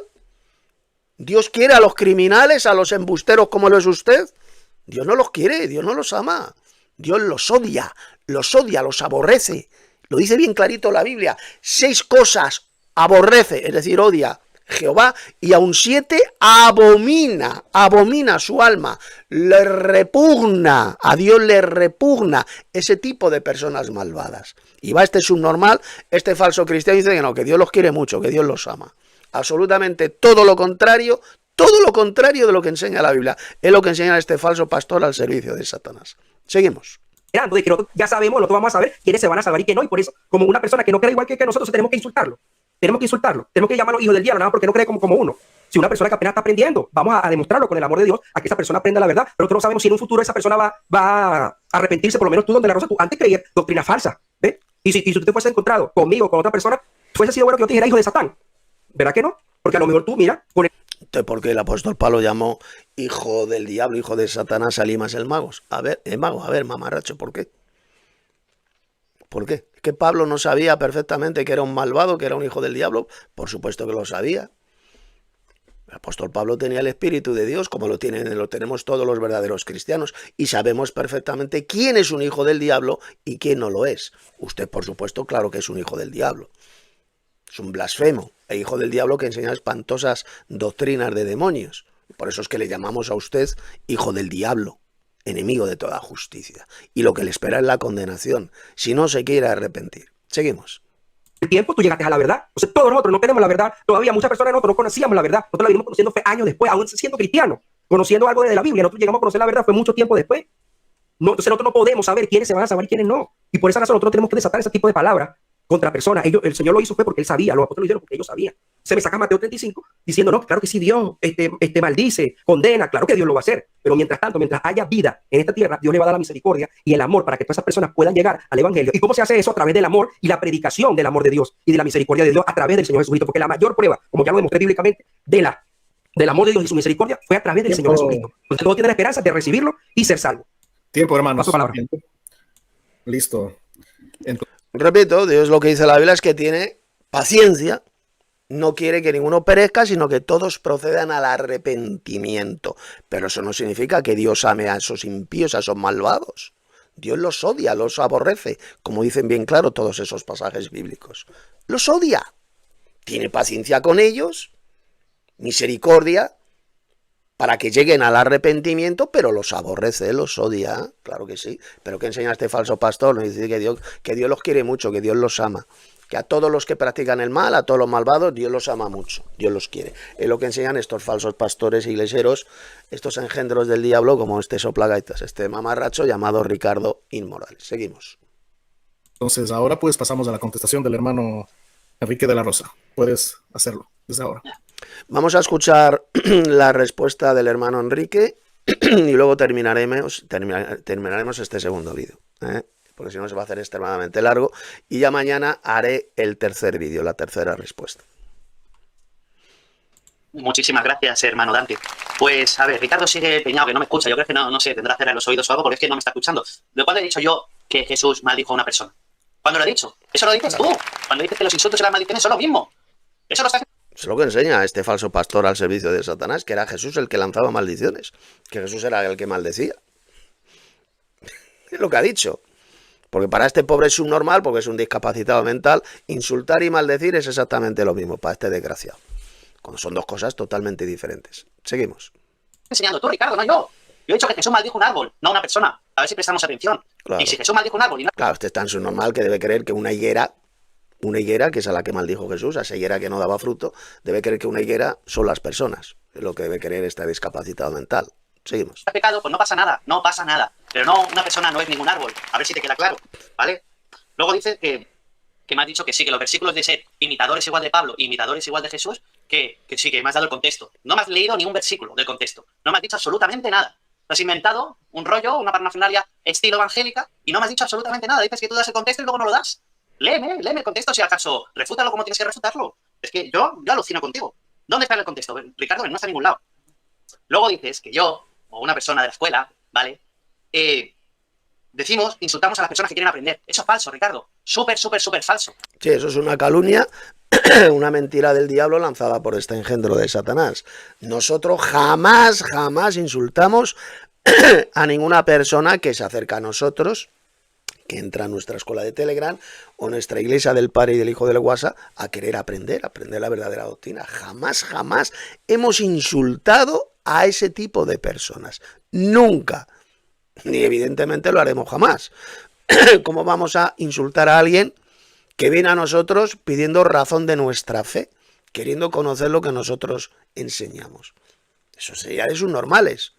¿Dios quiere a los criminales, a los embusteros como lo es usted? Dios no los quiere, Dios no los ama, Dios los odia, los aborrece. Lo dice bien clarito la Biblia. 6 cosas aborrece, es decir, odia Jehová, y aún 7 abomina su alma, le repugna, a Dios le repugna ese tipo de personas malvadas. Y va este subnormal, este falso cristiano, y dice que no, que Dios los quiere mucho, que Dios los ama. Absolutamente todo lo contrario de lo que enseña la Biblia, es lo que enseña este falso pastor al servicio de Satanás. Seguimos. De que nosotros ya sabemos, nosotros vamos a saber quiénes se van a salvar y quién no, y por eso, como una persona que no cree igual que nosotros, tenemos que insultarlo. tenemos que insultarlo, tenemos que llamarlo hijo del diablo, nada más porque no cree como uno. Si una persona que apenas está aprendiendo, vamos a demostrarlo con el amor de Dios, a que esa persona aprenda la verdad, pero nosotros no sabemos si en un futuro esa persona va a arrepentirse. Por lo menos tú, Don de la Rosa, tú antes creías doctrina falsa, ¿ves? Y si tú te fueses encontrado conmigo, con otra persona, fuese sido bueno que yo te dijera hijo de Satán, ¿verdad que no? Porque a lo mejor tú, mira, con el... Entonces, ¿por qué el apóstol Pablo llamó hijo del diablo, hijo de Satanás a Elimas el mago? A ver, mamarracho, ¿por qué? ¿Por qué? ¿Es que Pablo no sabía perfectamente que era un malvado, que era un hijo del diablo? Por supuesto que lo sabía. El apóstol Pablo tenía el Espíritu de Dios, como lo tenemos todos los verdaderos cristianos, y sabemos perfectamente quién es un hijo del diablo y quién no lo es. Usted, por supuesto, claro que es un hijo del diablo. Es un blasfemo, el hijo del diablo que enseña espantosas doctrinas de demonios. Por eso es que le llamamos a usted hijo del diablo, enemigo de toda justicia. Y lo que le espera es la condenación, si no se quiere arrepentir. Seguimos. tiempo tú llegaste a la verdad. O sea, todos nosotros no tenemos la verdad. Todavía muchas personas de nosotros no conocíamos la verdad. Nosotros la venimos conociendo fue años después, aún siendo cristianos, conociendo algo de la Biblia. Nosotros llegamos a conocer la verdad fue mucho tiempo después. No, entonces nosotros no podemos saber quiénes se van a salvar y quiénes no. Y por esa razón nosotros tenemos que desatar ese tipo de palabras contra personas. El Señor lo hizo fue porque Él sabía, los apóstoles lo hicieron porque ellos sabían. Se me saca Mateo 35 diciendo, no, claro que sí, Dios maldice, condena, claro que Dios lo va a hacer. Pero mientras tanto, mientras haya vida en esta tierra, Dios le va a dar la misericordia y el amor para que todas esas personas puedan llegar al Evangelio. ¿Y cómo se hace eso? A través del amor y la predicación del amor de Dios y de la misericordia de Dios a través del Señor Jesucristo. Porque la mayor prueba, como ya lo demostré bíblicamente, del amor de Dios y su misericordia fue a través del Señor Jesucristo. Entonces todos tienen la esperanza de recibirlo y ser salvo. Tiempo, hermanos. Paso palabra. Listo. Repito, Dios lo que dice la Biblia es que tiene paciencia, no quiere que ninguno perezca, sino que todos procedan al arrepentimiento. Pero eso no significa que Dios ame a esos impíos, a esos malvados. Dios los odia, los aborrece, como dicen bien claro todos esos pasajes bíblicos. Los odia. Tiene paciencia con ellos, misericordia, para que lleguen al arrepentimiento, pero los aborrece, los odia, claro que sí. Pero ¿qué enseña este falso pastor? Nos dice que Dios los quiere mucho, que Dios los ama. Que a todos los que practican el mal, a todos los malvados, Dios los ama mucho, Dios los quiere. Es lo que enseñan estos falsos pastores iglesieros, estos engendros del diablo, como este soplagaitas, este mamarracho llamado Ricardo Inmorales. Seguimos. Entonces, ahora pues pasamos a la contestación del hermano Enrique de la Rosa. Puedes hacerlo desde ahora. Vamos a escuchar la respuesta del hermano Enrique y luego terminaremos este segundo vídeo, porque si no se va a hacer extremadamente largo, y ya mañana haré el tercer vídeo, la tercera respuesta. Muchísimas gracias, hermano Dante. Pues, a ver, Ricardo sigue empeñado, que no me escucha. Yo creo que no sé, tendrá cera en los oídos o algo, porque es que no me está escuchando. ¿De cuándo he dicho yo que Jesús maldijo a una persona? ¿Cuándo lo he dicho? Eso lo dices tú. Cuando dices que los insultos y las maldiciones son lo mismo. Eso lo está haciendo. Es lo que enseña este falso pastor al servicio de Satanás, que era Jesús el que lanzaba maldiciones, que Jesús era el que maldecía. Es lo que ha dicho. Porque para este pobre subnormal, porque es un discapacitado mental, insultar y maldecir es exactamente lo mismo para este desgraciado. Cuando son dos cosas totalmente diferentes. Seguimos. Enseñando tú, Ricardo, no yo. Yo he dicho que Jesús maldijo un árbol, no una persona. A ver si prestamos atención. Claro. Y si Jesús maldijo un árbol y no... Claro, este es tan subnormal que debe creer que una higuera, que es a la que maldijo Jesús, a esa higuera que no daba fruto, debe creer que una higuera son las personas. Es lo que debe creer este discapacitado mental. Seguimos. Pecado, pues no pasa nada, no pasa nada. Pero no, una persona no es ningún árbol. A ver si te queda claro, ¿vale? Luego dices que me has dicho que sí, que los versículos de ser imitadores igual de Pablo, imitadores igual de Jesús, que sí, que me has dado el contexto. No me has leído ni un versículo del contexto. No me has dicho absolutamente nada. Te has inventado un rollo, una parafernalia estilo evangélica, y no me has dicho absolutamente nada. Dices que tú das el contexto y luego no lo das. Léeme el contexto, si acaso refútalo como tienes que refutarlo. Es que yo alucino contigo. ¿Dónde está el contexto? Ricardo, no está en ningún lado. Luego dices que yo, o una persona de la escuela, ¿vale? Insultamos a las personas que quieren aprender. Eso es falso, Ricardo. Súper falso. Sí, eso es una calumnia, una mentira del diablo lanzada por este engendro de Satanás. Nosotros jamás insultamos a ninguna persona que se acerca a nosotros, que entra a nuestra escuela de Telegram o nuestra iglesia del Padre y del Hijo del WhatsApp a querer aprender la verdadera doctrina. Jamás hemos insultado a ese tipo de personas. Nunca. Ni evidentemente lo haremos jamás. ¿Cómo vamos a insultar a alguien que viene a nosotros pidiendo razón de nuestra fe, queriendo conocer lo que nosotros enseñamos? Eso sería de subnormales.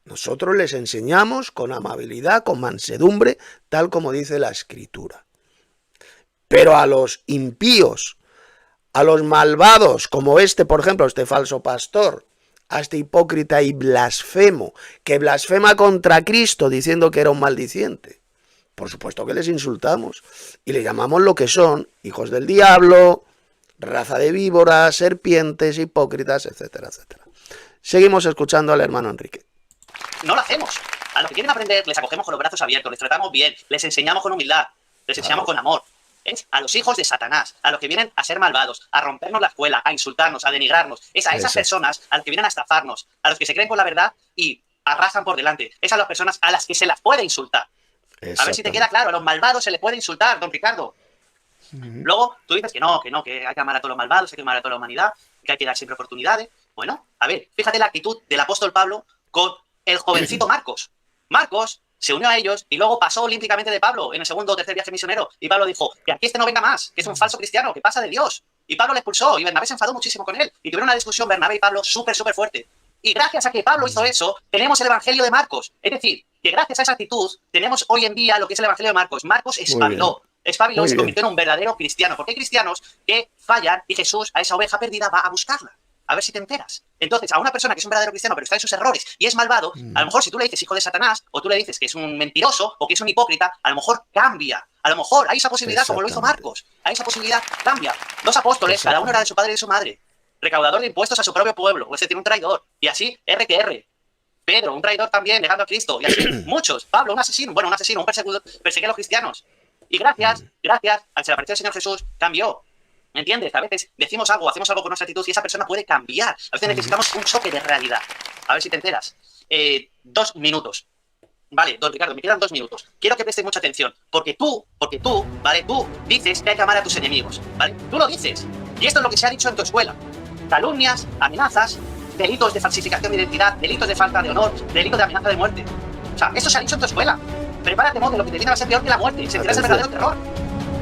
Nosotros les enseñamos con amabilidad, con mansedumbre, tal como dice la Escritura. Pero a los impíos, a los malvados, como este, por ejemplo, este falso pastor, a este hipócrita y blasfemo, que blasfema contra Cristo diciendo que era un maldiciente. Por supuesto que les insultamos y le llamamos lo que son, hijos del diablo, raza de víboras, serpientes, hipócritas, etcétera, etcétera. Seguimos escuchando al hermano Enrique. No lo hacemos. A los que quieren aprender les acogemos con los brazos abiertos, les tratamos bien, les enseñamos con humildad, les enseñamos con amor. Es a los hijos de Satanás, a los que vienen a ser malvados, a rompernos la escuela, a insultarnos, a denigrarnos. Es a esas personas a las que vienen a estafarnos, a los que se creen con la verdad y arrasan por delante. Es a las personas a las que se las puede insultar. A ver si te queda claro, a los malvados se les puede insultar, don Ricardo. Luego tú dices que hay que amar a todos los malvados, hay que amar a toda la humanidad, que hay que dar siempre oportunidades. Bueno, a ver, fíjate la actitud del apóstol Pablo con el jovencito Marcos. Marcos se unió a ellos y luego pasó olímpicamente de Pablo en el segundo o tercer viaje misionero. Y Pablo dijo, que aquí este no venga más, que es un falso cristiano, que pasa de Dios. Y Pablo le expulsó y Bernabé se enfadó muchísimo con él. Y tuvieron una discusión Bernabé y Pablo súper fuerte. Y gracias a que Pablo hizo eso, tenemos el Evangelio de Marcos. Es decir, que gracias a esa actitud tenemos hoy en día lo que es el Evangelio de Marcos. Marcos espabiló y se convirtió en un verdadero cristiano. Porque hay cristianos que fallan y Jesús a esa oveja perdida va a buscarla. A ver si te enteras. Entonces, a una persona que es un verdadero cristiano, pero está en sus errores y es malvado, a lo mejor si tú le dices hijo de Satanás, o tú le dices que es un mentiroso, o que es un hipócrita, a lo mejor cambia. A lo mejor hay esa posibilidad, como lo hizo Marcos. Hay esa posibilidad, cambia. Dos apóstoles, cada uno era de su padre y de su madre. Recaudador de impuestos a su propio pueblo, es decir, un traidor. Y así, R que R. Pedro, un traidor también, negando a Cristo. Y así, muchos. Pablo, un asesino, un perseguidor, perseguía a los cristianos. Y gracias, al se le apareció el Señor Jesús, cambió. ¿Me entiendes? A veces decimos algo, hacemos algo con nuestra actitud y esa persona puede cambiar. A veces necesitamos un choque de realidad. A ver si te enteras. 2 minutos. Vale, don Ricardo, me quedan 2 minutos. Quiero que prestes mucha atención. Porque tú, ¿vale? Tú dices que hay que amar a tus enemigos, ¿vale? Tú lo dices. Y esto es lo que se ha dicho en tu escuela. Calumnias, amenazas, delitos de falsificación de identidad, delitos de falta de honor, delitos de amenaza de muerte. O sea, esto se ha dicho en tu escuela. Prepárate, que lo que te viene va a ser peor que la muerte. Sentirás el verdadero terror.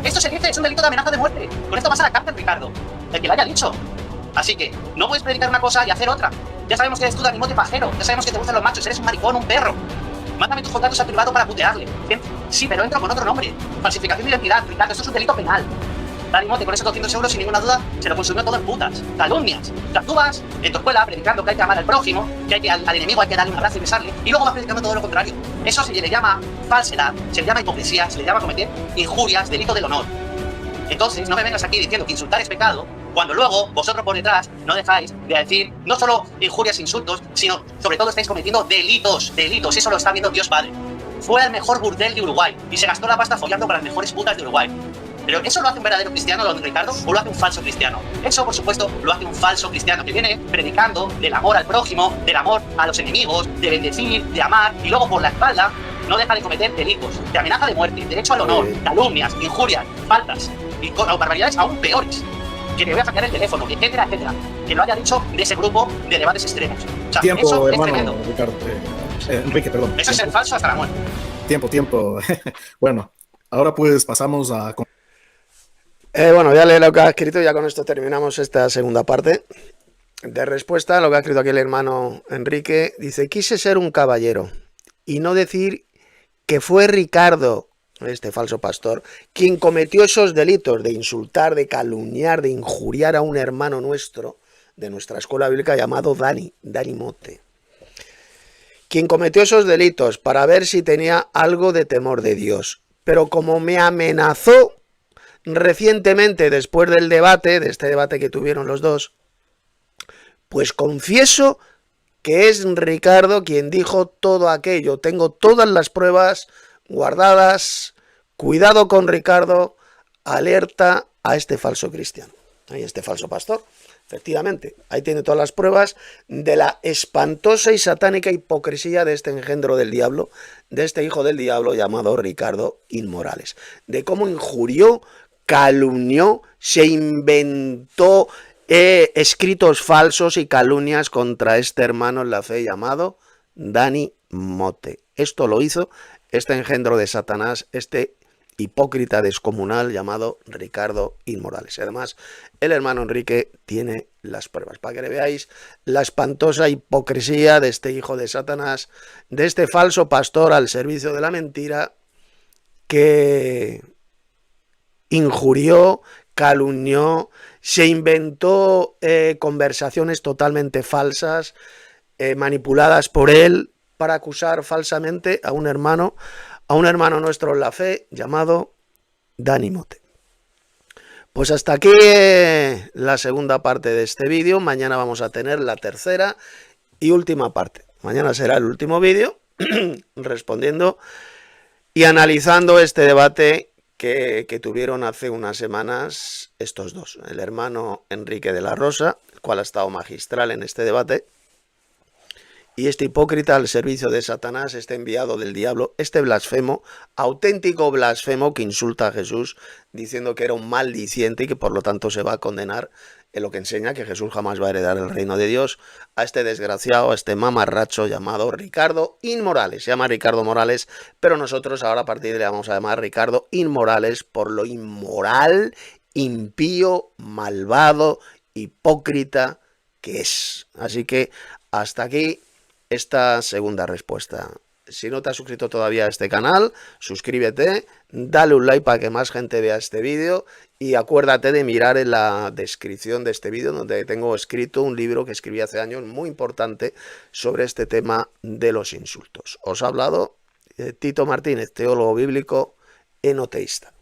Esto se dice, es un delito de amenaza de muerte. Con esto vas a la cárcel, Ricardo. El que lo haya dicho. Así que no puedes predicar una cosa y hacer otra. Ya sabemos que eres tú de animote pajero. Ya sabemos que te gustan los machos. Eres un maricón, un perro. Mándame tus contactos al privado para putearle. Sí, pero entro con otro nombre. Falsificación de identidad, Ricardo. Esto es un delito penal. Animote con esos 200 euros, sin ninguna duda, se lo consumió todo en putas. Calumnias. O sea, tú vas en tu escuela predicando que hay que amar al prójimo, que hay que al enemigo hay que darle un abrazo y besarle, y luego vas predicando todo lo contrario. Eso se le llama falsedad, se le llama hipocresía, se le llama cometer injurias, delito del honor. Entonces, no me vengas aquí diciendo que insultar es pecado, cuando luego vosotros por detrás no dejáis de decir no solo injurias, insultos, sino sobre todo estáis cometiendo delitos. Eso lo está viendo Dios Padre. Fue al mejor burdel de Uruguay y se gastó la pasta follando con las mejores putas de Uruguay. Pero ¿eso lo hace un verdadero cristiano, don Ricardo, o lo hace un falso cristiano? Eso, por supuesto, lo hace un falso cristiano que viene predicando del amor al prójimo, del amor a los enemigos, de bendecir, de amar, y luego por la espalda no deja de cometer delitos, de amenaza de muerte, derecho al honor, calumnias, injurias, faltas, y barbaridades aún peores. Que te voy a sacar el teléfono, etcétera, etcétera. Que lo haya dicho de ese grupo de debates extremos. O sea, tiempo, eso hermano, es tremendo. Ricardo, Enrique, perdón. Eso es el falso hasta la muerte. Tiempo. Bueno, ahora pues pasamos a... Bueno, ya leí lo que ha escrito y ya con esto terminamos esta segunda parte de respuesta a lo que ha escrito aquí el hermano Enrique. Dice, quise ser un caballero y no decir que fue Ricardo, este falso pastor, quien cometió esos delitos de insultar, de calumniar, de injuriar a un hermano nuestro de nuestra escuela bíblica llamado Dani Mote. Quien cometió esos delitos para ver si tenía algo de temor de Dios. Pero como me amenazó recientemente después del debate, de este debate que tuvieron los dos, pues confieso que es Ricardo quien dijo todo aquello. Tengo todas las pruebas guardadas. Cuidado con Ricardo, alerta a este falso cristiano, a este falso pastor. Efectivamente, ahí tiene todas las pruebas de la espantosa y satánica hipocresía de este engendro del diablo, de este hijo del diablo llamado Ricardo Inmorales, de cómo injurió, calumnió, se inventó escritos falsos y calumnias contra este hermano en la fe llamado Dani Mote. Esto lo hizo este engendro de Satanás, este hipócrita descomunal llamado Ricardo Inmorales. Además, el hermano Enrique tiene las pruebas para que le veáis la espantosa hipocresía de este hijo de Satanás, de este falso pastor al servicio de la mentira que injurió, calumnió, se inventó conversaciones totalmente falsas, manipuladas por él para acusar falsamente a un hermano nuestro en la fe llamado Dani Mote. Pues hasta aquí la segunda parte de este vídeo. Mañana vamos a tener la tercera y última parte. Mañana será el último vídeo respondiendo y analizando este debate que tuvieron hace unas semanas estos dos. El hermano Enrique de la Rosa, el cual ha estado magistral en este debate, y este hipócrita al servicio de Satanás, este enviado del diablo, este blasfemo, auténtico blasfemo que insulta a Jesús diciendo que era un maldiciente y que por lo tanto se va a condenar, en lo que enseña que Jesús jamás va a heredar el reino de Dios, a este desgraciado, a este mamarracho llamado Ricardo Inmorales. Se llama Ricardo Morales, pero nosotros ahora a partir de ahí le vamos a llamar Ricardo Inmorales por lo inmoral, impío, malvado, hipócrita que es. Así que hasta aquí esta segunda respuesta. Si no te has suscrito todavía a este canal, suscríbete, dale un like para que más gente vea este vídeo y acuérdate de mirar en la descripción de este vídeo donde tengo escrito un libro que escribí hace años muy importante sobre este tema de los insultos. Os ha hablado Tito Martínez, teólogo bíblico enoteísta.